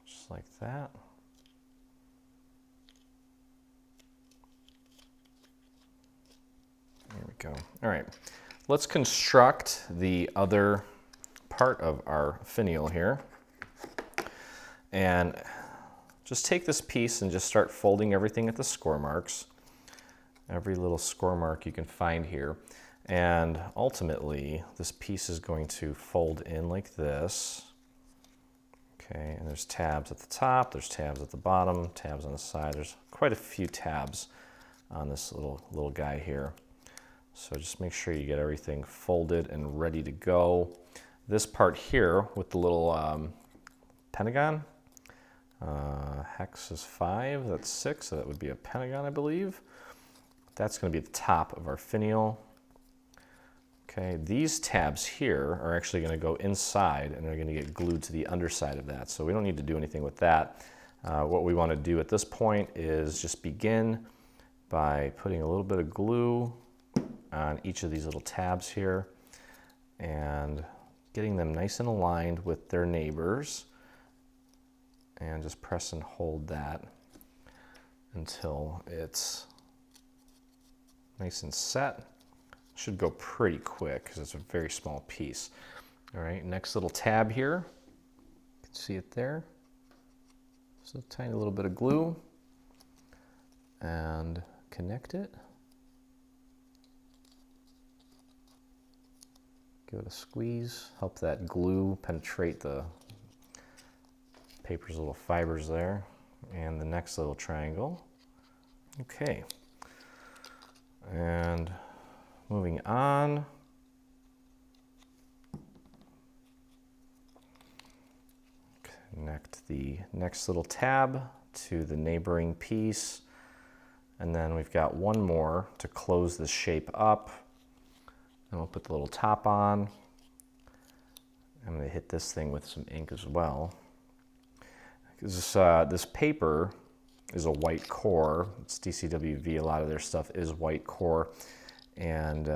Just like that. There we go. All right. Let's construct the other part of our finial here. And just take this piece and just start folding everything at the score marks. Every little score mark you can find here. And ultimately, this piece is going to fold in like this. Okay, and there's tabs at the top, there's tabs at the bottom, tabs on the side. There's quite a few tabs on this little guy here. So just make sure you get everything folded and ready to go. This part here with the little pentagon, hex is 5, that's 6, so that would be a pentagon, I believe. That's going to be at the top of our finial. Okay, these tabs here are actually going to go inside and they're going to get glued to the underside of that. So we don't need to do anything with that. What we want to do at this point is just begin by putting a little bit of glue on each of these little tabs here and getting them nice and aligned with their neighbors, and just press and hold that until it's nice and set. Should go pretty quick because it's a very small piece. All right, next little tab here. You can see it there. Just a tiny little bit of glue and connect it. Give it a squeeze, help that glue penetrate the paper's little fibers there. And the next little triangle. Okay. And moving on. Connect the next little tab to the neighboring piece. And then we've got one more to close this shape up. And we'll put the little top on. I'm going to hit this thing with some ink as well. This paper is a white core. It's DCWV. A lot of their stuff is white core. And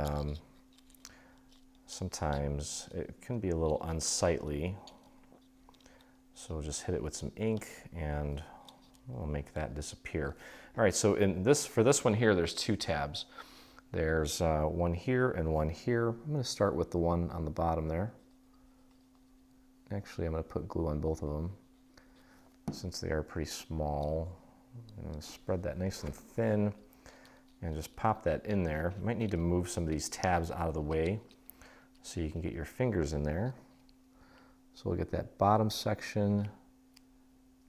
sometimes it can be a little unsightly. So we'll just hit it with some ink and we'll make that disappear. All right, so for this one here, there's 2 tabs. There's one here and one here. I'm going to start with the one on the bottom there. Actually, I'm going to put glue on both of them since they are pretty small. I'm going to spread that nice and thin and just pop that in there. You might need to move some of these tabs out of the way so you can get your fingers in there. So we'll get that bottom section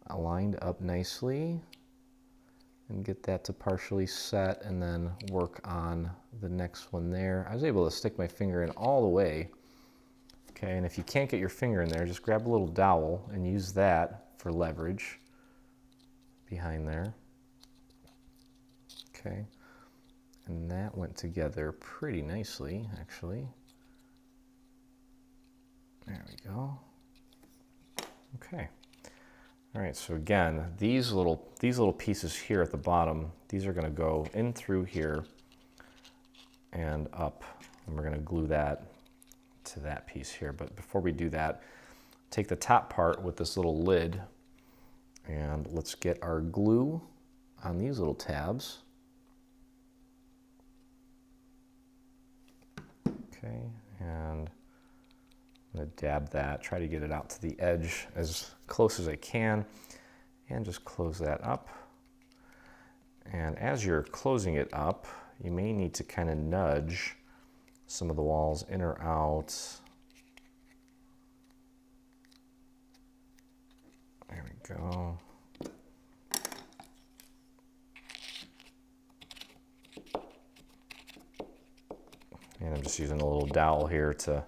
aligned up nicely and get that to partially set, and then work on the next one there. I was able to stick my finger in all the way. Okay, and if you can't get your finger in there, just grab a little dowel and use that for leverage behind there. Okay, and that went together pretty nicely, actually. There we go. Okay. All right, so again, these little pieces here at the bottom, these are going to go in through here and up, and we're going to glue that to that piece here. But before we do that, take the top part with this little lid and let's get our glue on these little tabs. Okay, and I'm going to dab that, try to get it out to the edge as close as I can, and just close that up. And as you're closing it up, you may need to kind of nudge some of the walls in or out. There we go. And I'm just using a little dowel here to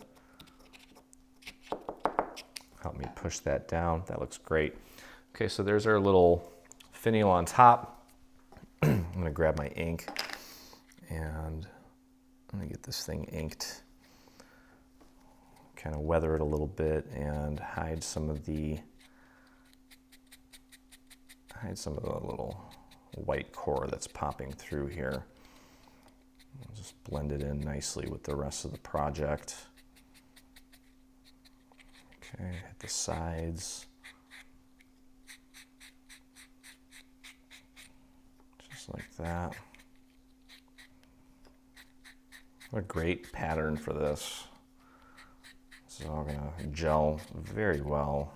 help me push that down. That looks great. Okay, so there's our little finial on top. I'm gonna grab my ink and I'm gonna get this thing inked. Kind of weather it a little bit and hide some of the little white core that's popping through here. I'll just blend it in nicely with the rest of the project. Okay, hit the sides. Just like that. What a great pattern for this. This is all gonna gel very well.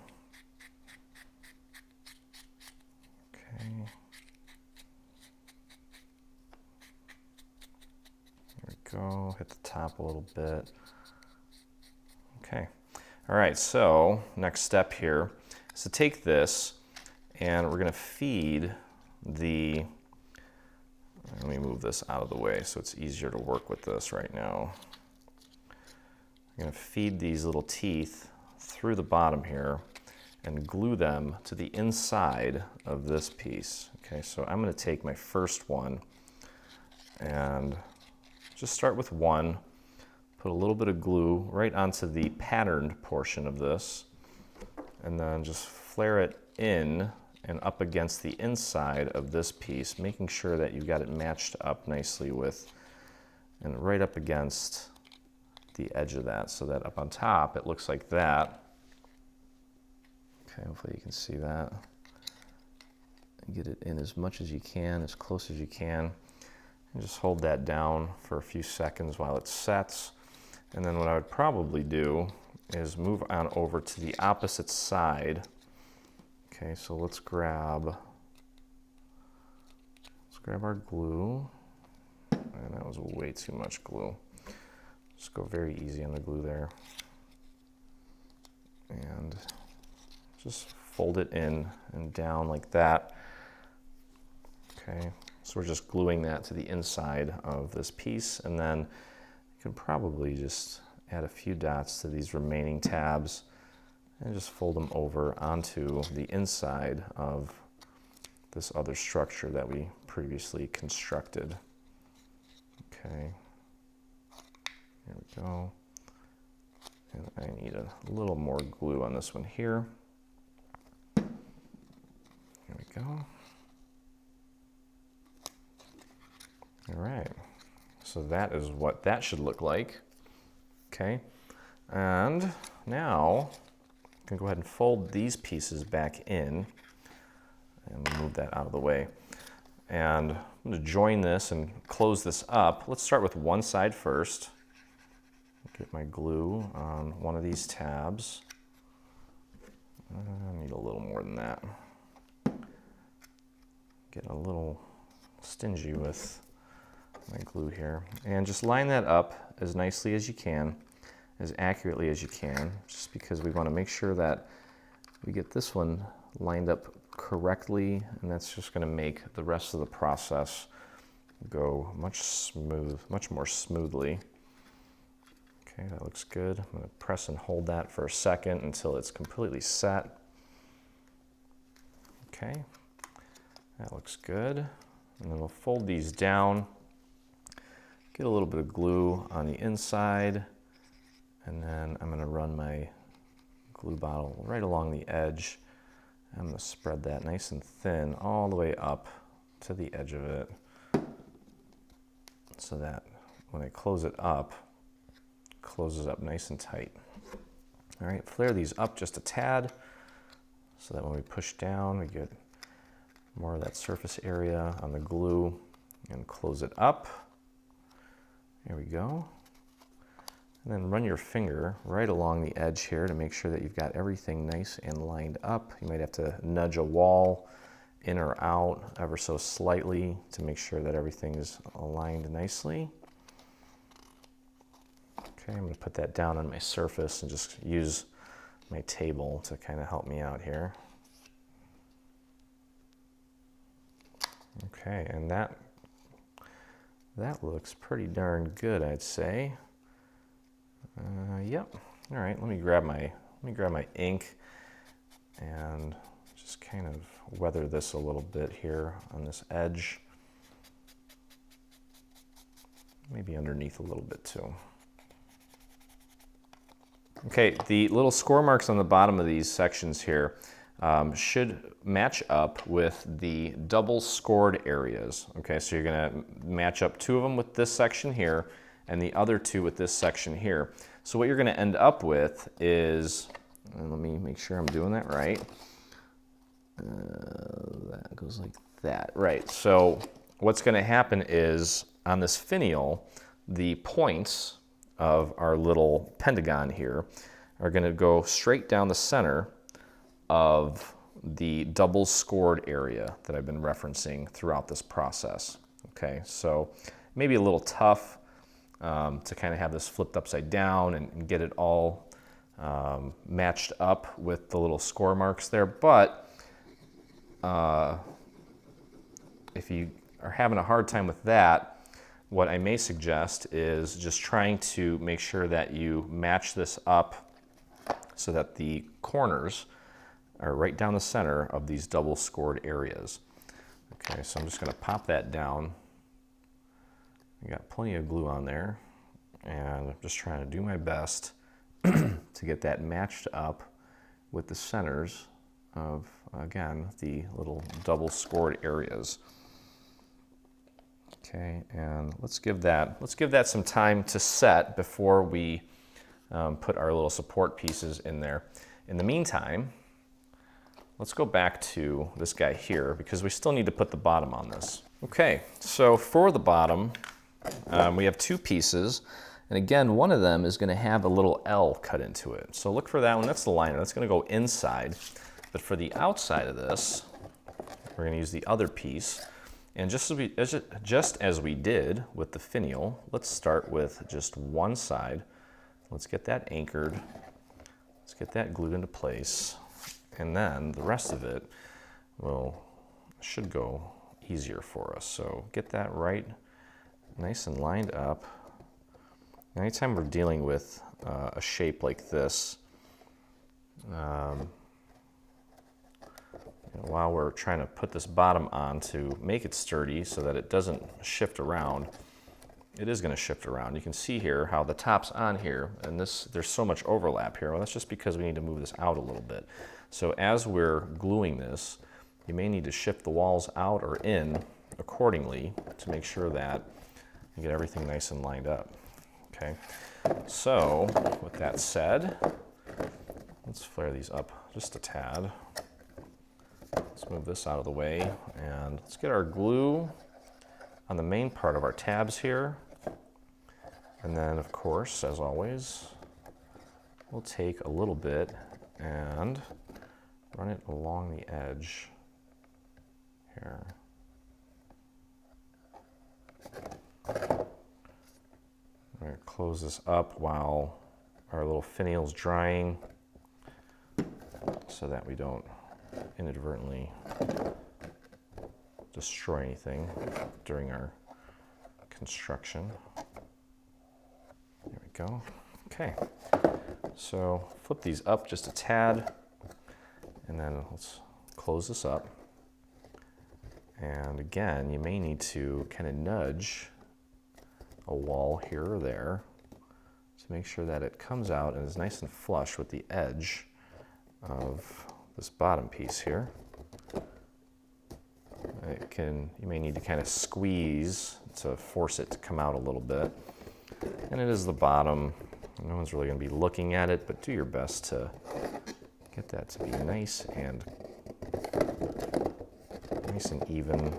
Okay. There we go, hit the top a little bit. Okay. All right, so next step here, So take this, and we're going to feed the, let me move this out of the way so it's easier to work with this right now. I'm going to feed these little teeth through the bottom here and glue them to the inside of this piece. Okay, so I'm going to take my first one and just start with one, put a little bit of glue right onto the patterned portion of this, and then just flare it in and up against the inside of this piece, making sure that you've got it matched up nicely with, and right up against the edge of that, so that up on top it looks like that. Okay, hopefully you can see that. And get it in as much as you can, as close as you can, and just hold that down for a few seconds while it sets. And then what I would probably do is move on over to the opposite side. Okay, so let's grab our glue. And that was way too much glue. Just go very easy on the glue there. And just fold it in and down like that. Okay, so we're just gluing that to the inside of this piece, and then you can probably just add a few dots to these remaining tabs and just fold them over onto the inside of this other structure that we previously constructed. Okay, here we go. And I need a little more glue on this one here. Here we go. All right, so that is what that should look like. Okay, and now I can go ahead and fold these pieces back in and move that out of the way. And I'm going to join this and close this up. Let's start with one side first. Get my glue on one of these tabs. I need a little more than that. Get a little stingy with my glue here. And just line that up as nicely as you can, as accurately as you can, just because we want to make sure that we get this one lined up correctly, and that's just going to make the rest of the process go much more smoothly. Okay, that looks good. I'm going to press and hold that for a second until it's completely set. Okay, that looks good. And then we'll fold these down, get a little bit of glue on the inside, and then I'm going to run my glue bottle right along the edge. I'm going to spread that nice and thin all the way up to the edge of it, so that when I close it up, it closes up nice and tight. All right, flare these up just a tad so that when we push down, we get more of that surface area on the glue, and close it up. There we go. And then run your finger right along the edge here to make sure that you've got everything nice and lined up. You might have to nudge a wall in or out ever so slightly to make sure that everything is aligned nicely. Okay, I'm going to put that down on my surface and just use my table to kind of help me out here. Okay, and that looks pretty darn good, I'd say. Yep. All right, let me grab my ink and just kind of weather this a little bit here on this edge. Maybe underneath a little bit too. Okay, the little score marks on the bottom of these sections here should match up with the double scored areas. Okay, so you're going to match up two of them with this section here and the other two with this section here. So what you're going to end up with is, and let me make sure I'm doing that right. That goes like that, right? So what's going to happen is on this finial, the points of our little pentagon here are going to go straight down the center of the double scored area that I've been referencing throughout this process. Okay, so maybe a little tough to kind of have this flipped upside down and get it all matched up with the little score marks there, but if you are having a hard time with that, what I may suggest is just trying to make sure that you match this up so that the corners are right down the center of these double scored areas. Okay, so I'm just going to pop that down. I got plenty of glue on there, and I'm just trying to do my best to get that matched up with the centers of, again, the little double scored areas. Okay, and let's give that some time to set before we put our little support pieces in there. In the meantime, let's go back to this guy here because we still need to put the bottom on this. Okay, so for the bottom, we have two pieces, and again, one of them is going to have a little L cut into it. So look for that one. That's the liner. That's going to go inside. But for the outside of this, we're going to use the other piece. And just as we did with the finial, let's start with just one side. Let's get that anchored. Let's get that glued into place. And then the rest of it should go easier for us. So get that right, nice and lined up. Anytime we're dealing with a shape like this, while we're trying to put this bottom on to make it sturdy so that it doesn't shift around, it is going to shift around. You can see here how the top's on here, and there's so much overlap here. Well, that's just because we need to move this out a little bit. So as we're gluing this, you may need to shift the walls out or in accordingly to make sure that you get everything nice and lined up. Okay, so with that said, let's flare these up just a tad. Let's move this out of the way, and let's get our glue on the main part of our tabs here. And then, of course, as always, we'll take a little bit and run it along the edge here. We're going to close this up while our little finial's drying so that we don't inadvertently destroy anything during our construction. There we go. Okay, so flip these up just a tad, and then let's close this up. And again, you may need to kind of nudge a wall here or there to make sure that it comes out and is nice and flush with the edge of this bottom piece here. You may need to kind of squeeze to force it to come out a little bit. And it is the bottom. No one's really going to be looking at it, but do your best to get that to be nice and even.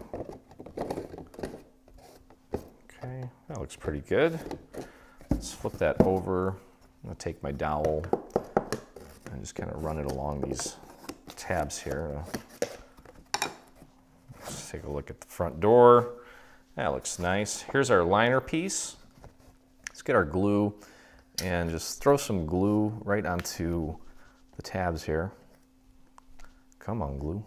Okay, that looks pretty good. Let's flip that over. I'm going to take my dowel and just kind of run it along these tabs here. Let's take a look at the front door. That looks nice. Here's our liner piece. Let's get our glue and just throw some glue right onto the tabs here. Come on, glue.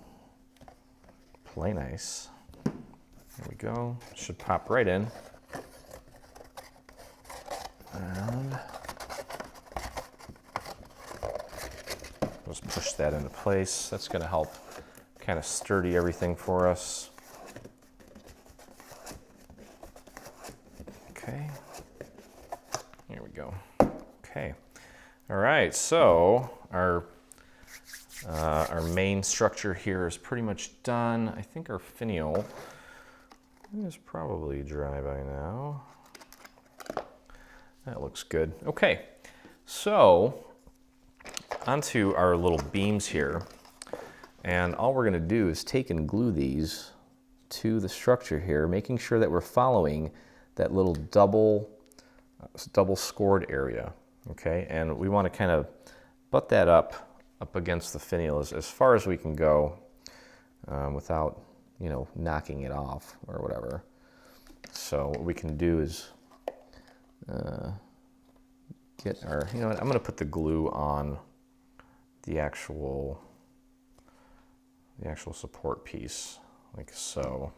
Play nice. There we go. Should pop right in. And just push that into place. That's going to help kind of sturdy everything for us. Okay. Here we go. Okay. All right. So our main structure here is pretty much done. I think our finial is probably dry by now. That looks good. Okay. So onto our little beams here, and all we're going to do is take and glue these to the structure here, making sure that we're following that little double scored area. Okay, and we want to kind of butt that up against the finial as far as we can go without, knocking it off or whatever. So what we can do is get our, you know what, I'm gonna put the glue on the actual support piece, like so.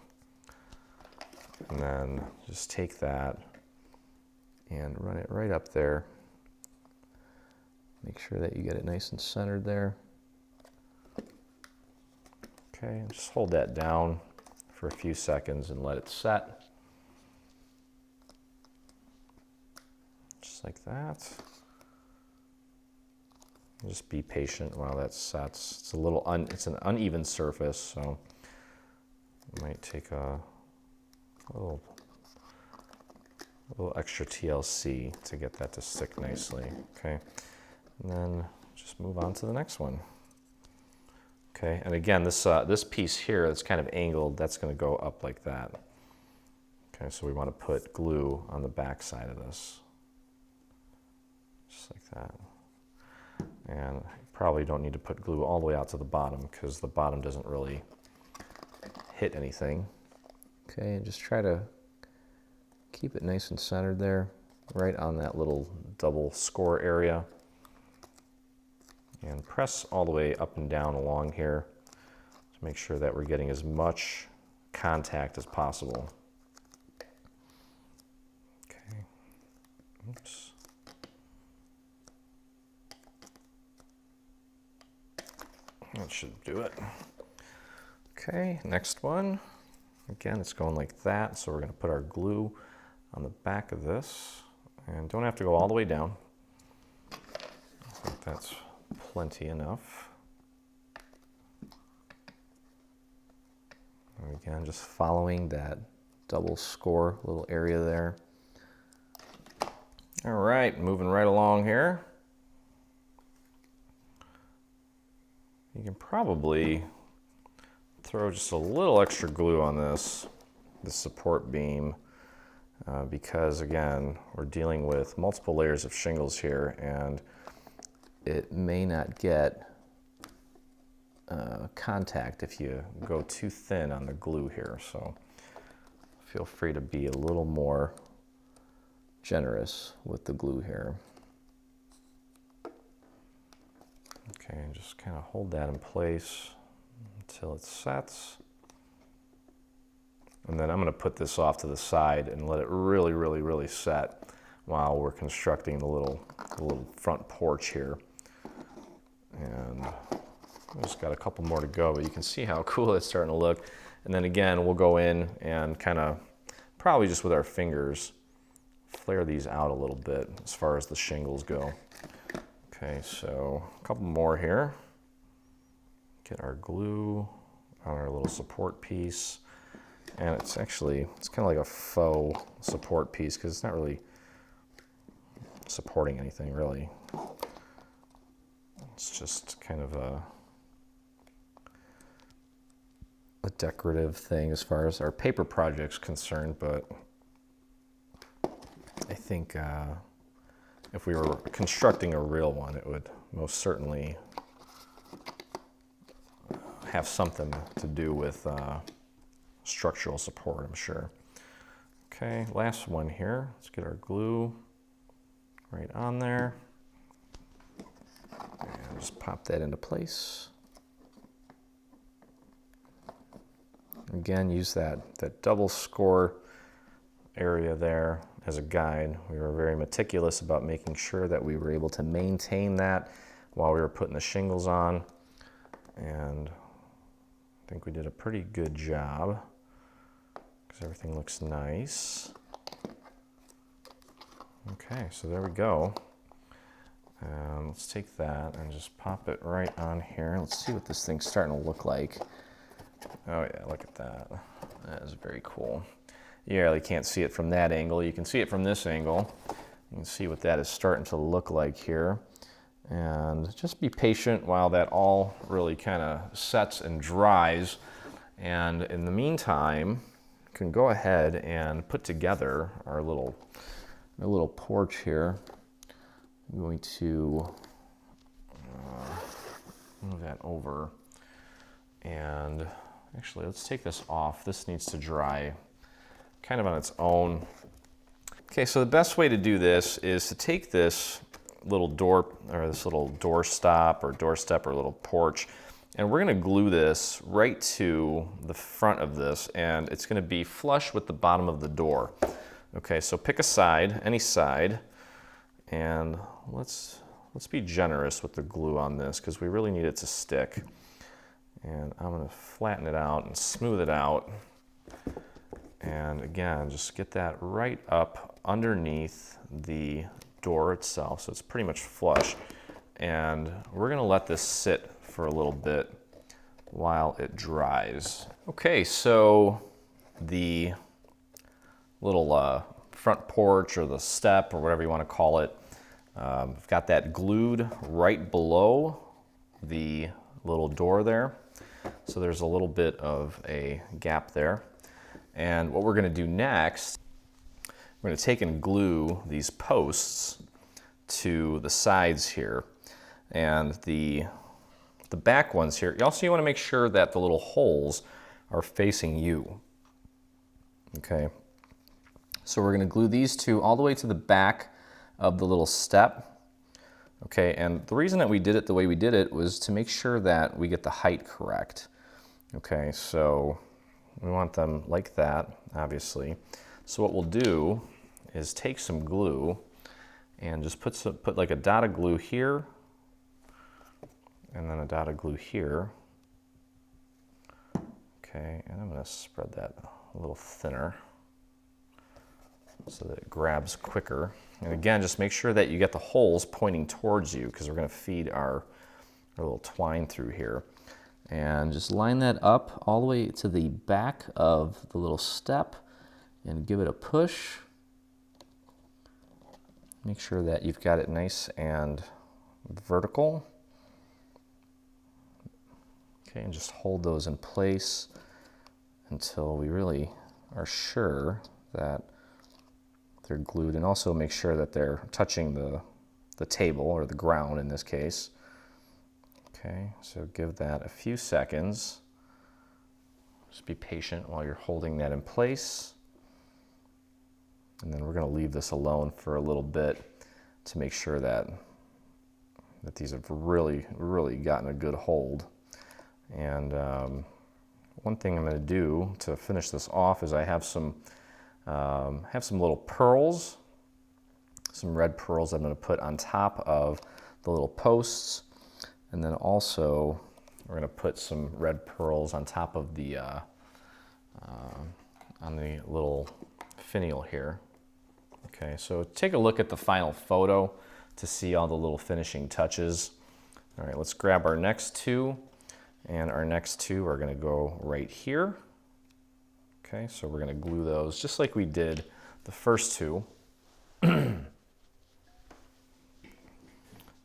And then just take that and run it right up there. Make sure that you get it nice and centered there. Okay, and just hold that down for a few seconds and let it set. Just like that. Just be patient while that sets. It's a little it's an uneven surface, so it might take a little extra TLC to get that to stick nicely. Okay, and then just move on to the next one. Okay, and again, this piece here that's kind of angled, that's going to go up like that. Okay, so we want to put glue on the back side of this, just like that. And you probably don't need to put glue all the way out to the bottom because the bottom doesn't really hit anything. Okay, and just try to keep it nice and centered there, right on that little double score area. And press all the way up and down along here to make sure that we're getting as much contact as possible. Okay, oops. That should do it. Okay, next one. Again, it's going like that, so we're going to put our glue on the back of this. And don't have to go all the way down. I think that's plenty enough. And again, just following that double score little area there. All right, moving right along here. You can probably throw just a little extra glue on this support beam because again, we're dealing with multiple layers of shingles here and it may not get contact if you go too thin on the glue here. So feel free to be a little more generous with the glue here. Okay, and just kind of hold that in place until it sets. And then I'm going to put this off to the side and let it really, really, really set while we're constructing the little front porch here. And I've just got a couple more to go, but you can see how cool it's starting to look. And then again, we'll go in and kind of, probably just with our fingers, flare these out a little bit as far as the shingles go. Okay, so a couple more here. Get our glue on our little support piece. And it's kind of like a faux support piece because it's not really supporting anything really. It's just kind of a decorative thing as far as our paper project's concerned, but I think if we were constructing a real one, it would most certainly have something to do with structural support, I'm sure. Okay, last one here. Let's get our glue right on there. And just pop that into place. Again, use that double score area there as a guide. We were very meticulous about making sure that we were able to maintain that while we were putting the shingles on. And I think we did a pretty good job because everything looks nice. Okay, so there we go. Let's take that and just pop it right on here. Let's see what this thing's starting to look like. Oh yeah, look at that. That is very cool. You really can't see it from that angle. You can see it from this angle. You can see what that is starting to look like here. And just be patient while that all really kind of sets and dries. And in the meantime, you can go ahead and put together our little porch here. I'm going to move that over. And actually, let's take this off. This needs to dry kind of on its own. Okay, so the best way to do this is to take this little door, or this little door stop or doorstep or little porch. And we're gonna glue this right to the front of this, and it's gonna be flush with the bottom of the door. Okay, so pick a side, any side, and let's be generous with the glue on this because we really need it to stick. And I'm gonna flatten it out and smooth it out. And again, just get that right up underneath the door itself, so it's pretty much flush. And we're gonna let this sit for a little bit while it dries. Okay, so the little front porch or the step or whatever you want to call it, I've got that glued right below the little door there. So there's a little bit of a gap there. And what we're going to do next, we're going to take and glue these posts to the sides here. And the back ones here, you want to make sure that the little holes are facing you. Okay, so we're going to glue these two all the way to the back of the little step. Okay, and the reason that we did it the way we did it was to make sure that we get the height correct. Okay, so we want them like that, obviously. So what we'll do is take some glue and just put like a dot of glue here, and then a dot of glue here. Okay, and I'm going to spread that a little thinner so that it grabs quicker. And again, just make sure that you get the holes pointing towards you because we're going to feed our little twine through here. And just line that up all the way to the back of the little step and give it a push. Make sure that you've got it nice and vertical. Okay, and just hold those in place until we really are sure that they're glued, and also make sure that they're touching the table or the ground in this case. Okay, so give that a few seconds. Just be patient while you're holding that in place. And then we're going to leave this alone for a little bit to make sure that these have really, really gotten a good hold. And one thing I'm going to do to finish this off is I have some little pearls, some red pearls I'm going to put on top of the little posts. And then also we're going to put some red pearls on top of the on the little finial here. Okay, so take a look at the final photo to see all the little finishing touches. All right, let's grab our next two, and our next two are going to go right here. Okay, so we're going to glue those just like we did the first two.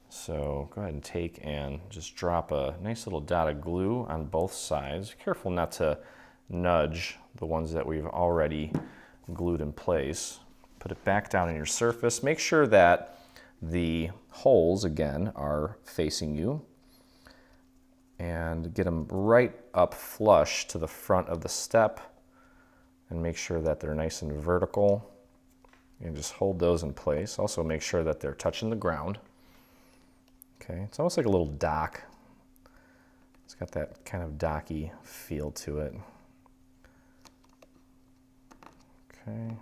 So go ahead and take and just drop a nice little dot of glue on both sides. Careful not to nudge the ones that we've already glued in place. Put it back down on your surface. Make sure that the holes, again, are facing you. And get them right up flush to the front of the step. And make sure that they're nice and vertical. And just hold those in place. Also make sure that they're touching the ground. Okay, it's almost like a little dock. It's got that kind of docky feel to it. Okay,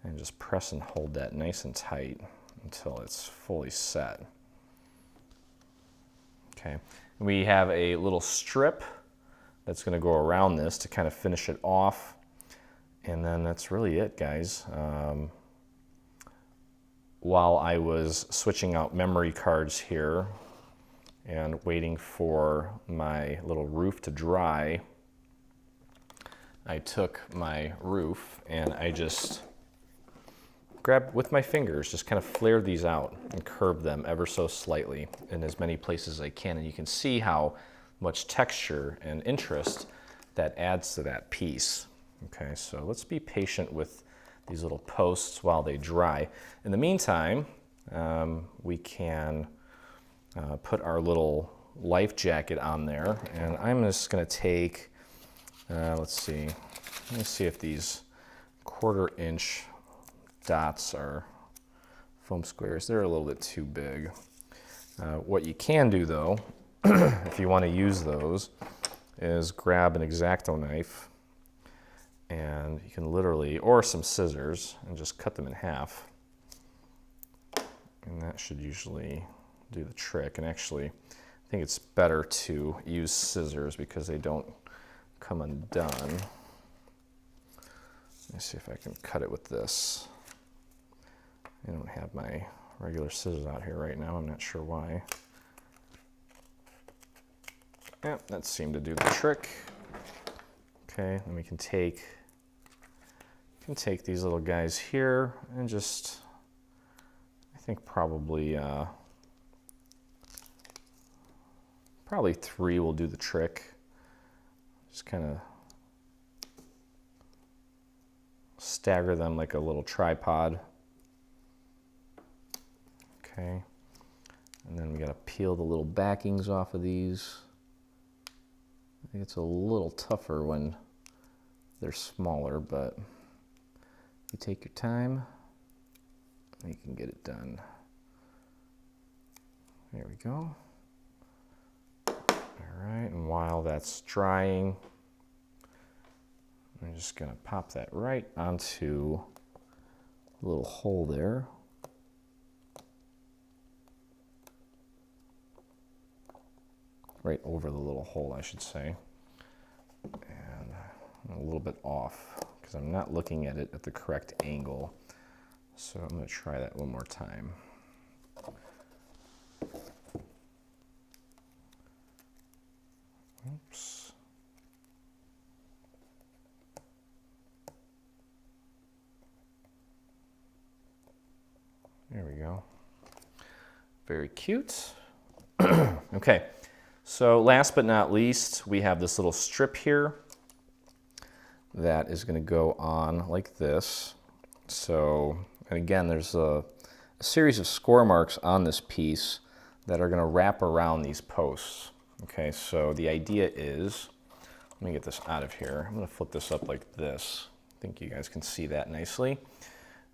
and just press and hold that nice and tight until it's fully set. Okay, we have a little strip that's going to go around this to kind of finish it off. And then that's really it, guys. While I was switching out memory cards here and waiting for my little roof to dry, I took my roof and I just grabbed with my fingers, just kind of flared these out and curved them ever so slightly in as many places as I can. And you can see how much texture and interest that adds to that piece. Okay, so let's be patient with these little posts while they dry. In the meantime, we can put our little life jacket on there, and I'm just going to take, let me see if these 1/4 inch dots are foam squares. They're a little bit too big. What you can do though, if you want to use those, is grab an X-Acto knife and you can literally, or some scissors, and just cut them in half. And that should usually do the trick. And actually, I think it's better to use scissors because they don't come undone. Let me see if I can cut it with this. I don't have my regular scissors out here right now. I'm not sure why. Yeah, that seemed to do the trick. Okay, then we can take these little guys here and just, I think probably 3 will do the trick. Just kind of stagger them like a little tripod. Okay, and then we got to peel the little backings off of these. I think it's a little tougher when they're smaller, but you take your time, you can get it done. There we go. All right, and while that's drying, I'm just gonna pop that right onto a little hole there. Right over the little hole, I should say. And I'm a little bit off because I'm not looking at it at the correct angle. So I'm going to try that one more time. Oops. There we go. Very cute. Okay. So last but not least, we have this little strip here that is going to go on like this. So, and again, there's a series of score marks on this piece that are going to wrap around these posts. Okay, so the idea is, let me get this out of here. I'm going to flip this up like this. I think you guys can see that nicely.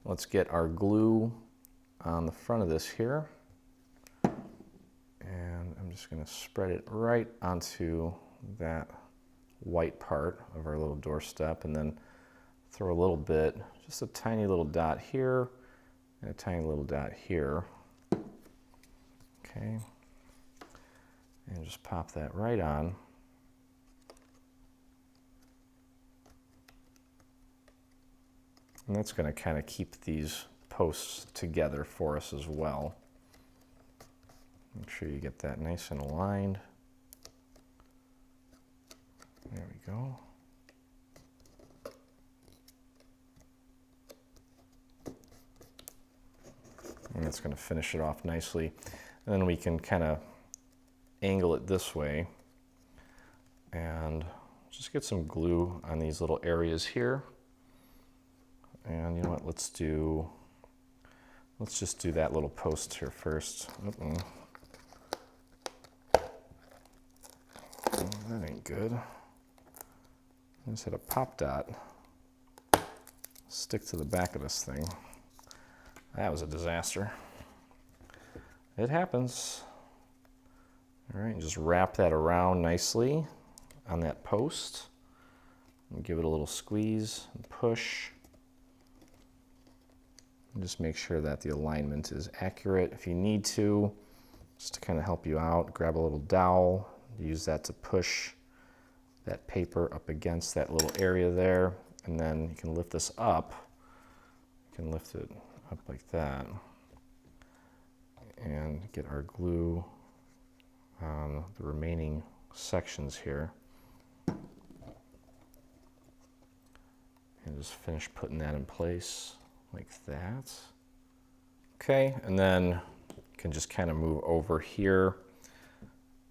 Let's get our glue on the front of this here. And I'm just going to spread it right onto that white part of our little doorstep, and then throw a little bit, just a tiny little dot here, and a tiny little dot here. Okay. And just pop that right on. And that's going to kind of keep these posts together for us as well. Make sure you get that nice and aligned. There we go. And that's going to finish it off nicely. And then we can kind of angle it this way and just get some glue on these little areas here. And you know what, let's just do that little post here first. Oh, that ain't good. I just had a pop dot stick to the back of this thing. That was a disaster. It happens. All right, and just wrap that around nicely on that post. And give it a little squeeze and push. And just make sure that the alignment is accurate. If you need to, just to kind of help you out, grab a little dowel, use that to push that paper up against that little area there, and then you can lift this up. You can lift it up like that and get our glue on the remaining sections here. And just finish putting that in place like that. Okay, and then you can just kind of move over here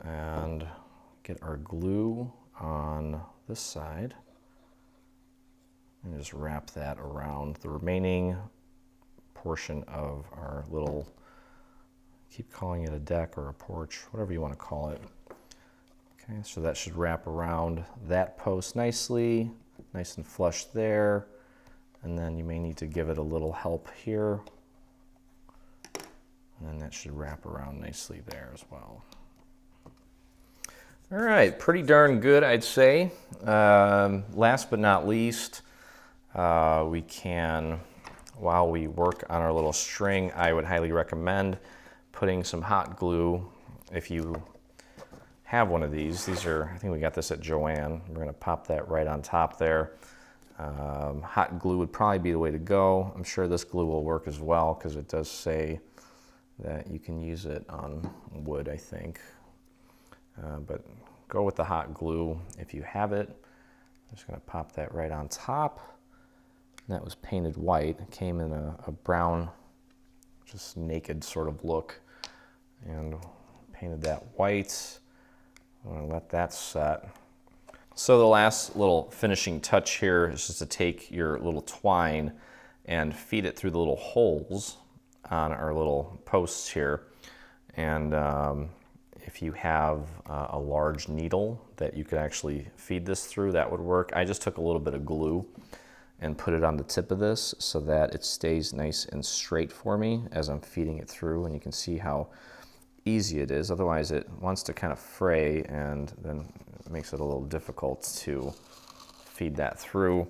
and get our glue on this side and just wrap that around the remaining portion of our little, keep calling it a deck or a porch, whatever you want to call it. Okay, so that should wrap around that post nicely, nice and flush there. And then you may need to give it a little help here. And then that should wrap around nicely there as well. All right, pretty darn good, I'd say. Last but not least, we can, while we work on our little string, I would highly recommend putting some hot glue. If you have one of these are, I think we got this at Joann. We're gonna pop that right on top there. Hot glue would probably be the way to go. I'm sure this glue will work as well because it does say that you can use it on wood, I think. But go with the hot glue if you have it. I'm just gonna pop that right on top. And that was painted white. It came in a brown, just naked sort of look. And painted that white. I'm gonna let that set. So the last little finishing touch here is just to take your little twine and feed it through the little holes on our little posts here. And if you have a large needle that you could actually feed this through, that would work. I just took a little bit of glue and put it on the tip of this so that it stays nice and straight for me as I'm feeding it through, and you can see how easy it is. Otherwise it wants to kind of fray, and then it makes it a little difficult to feed that through.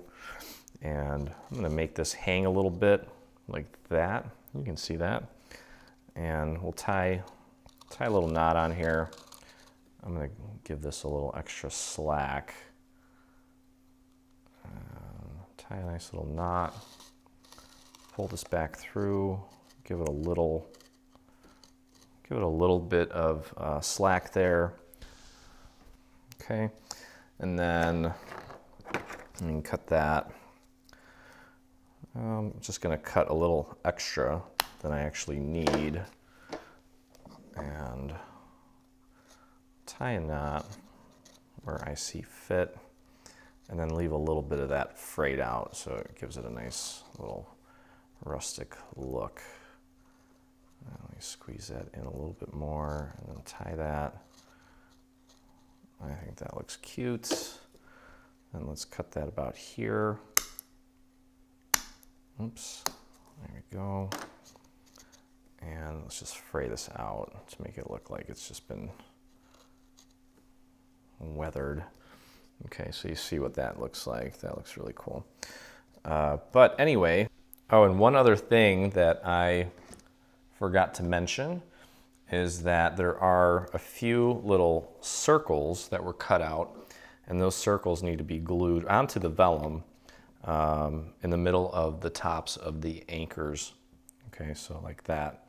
And I'm going to make this hang a little bit like that. You can see that. And we'll tie a little knot on here. I'm going to give this a little extra slack. Tie a nice little knot. Pull this back through. Give it a little bit of slack there. Okay, and then you can cut that. I'm just going to cut a little extra than I actually need and tie a knot where I see fit, and then leave a little bit of that frayed out so it gives it a nice little rustic look. And let me squeeze that in a little bit more and then tie that. I think that looks cute. And let's cut that about here. Oops, there we go. And let's just fray this out to make it look like it's just been weathered. Okay, so you see what that looks like. That looks really cool. But anyway, oh, and one other thing that I forgot to mention is that there are a few little circles that were cut out, and those circles need to be glued onto the vellum in the middle of the tops of the anchors. Okay, so like that.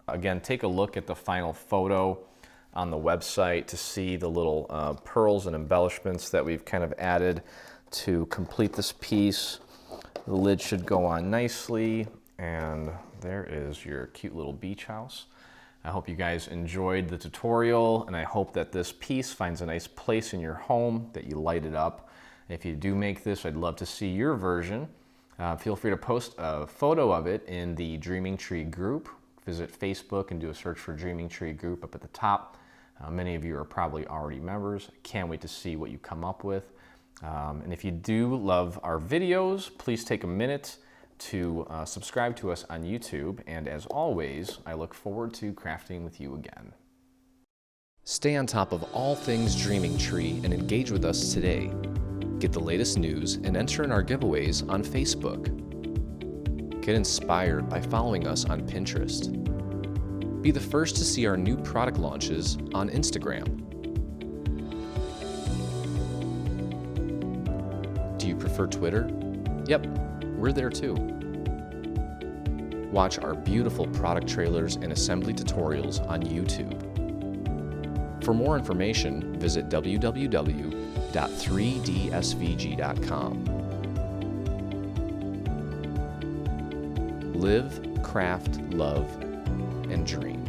Again, take a look at the final photo on the website to see the little pearls and embellishments that we've kind of added to complete this piece. The lid should go on nicely, and there is your cute little beach house. I hope you guys enjoyed the tutorial, and I hope that this piece finds a nice place in your home, that you light it up. If you do make this, I'd love to see your version. Feel free to post a photo of it in the Dreaming Tree group. Visit Facebook and do a search for Dreaming Tree group up at the top. Many of you are probably already members. I can't wait to see what you come up with. And if you do love our videos, please take a minute to subscribe to us on YouTube. And as always, I look forward to crafting with you again. Stay on top of all things Dreaming Tree and engage with us today. Get the latest news and enter in our giveaways on Facebook. Get inspired by following us on Pinterest. Be the first to see our new product launches on Instagram. Do you prefer Twitter? Yep, we're there too. Watch our beautiful product trailers and assembly tutorials on YouTube. For more information, visit www.3dsvg.com. Live, craft, love, and dream.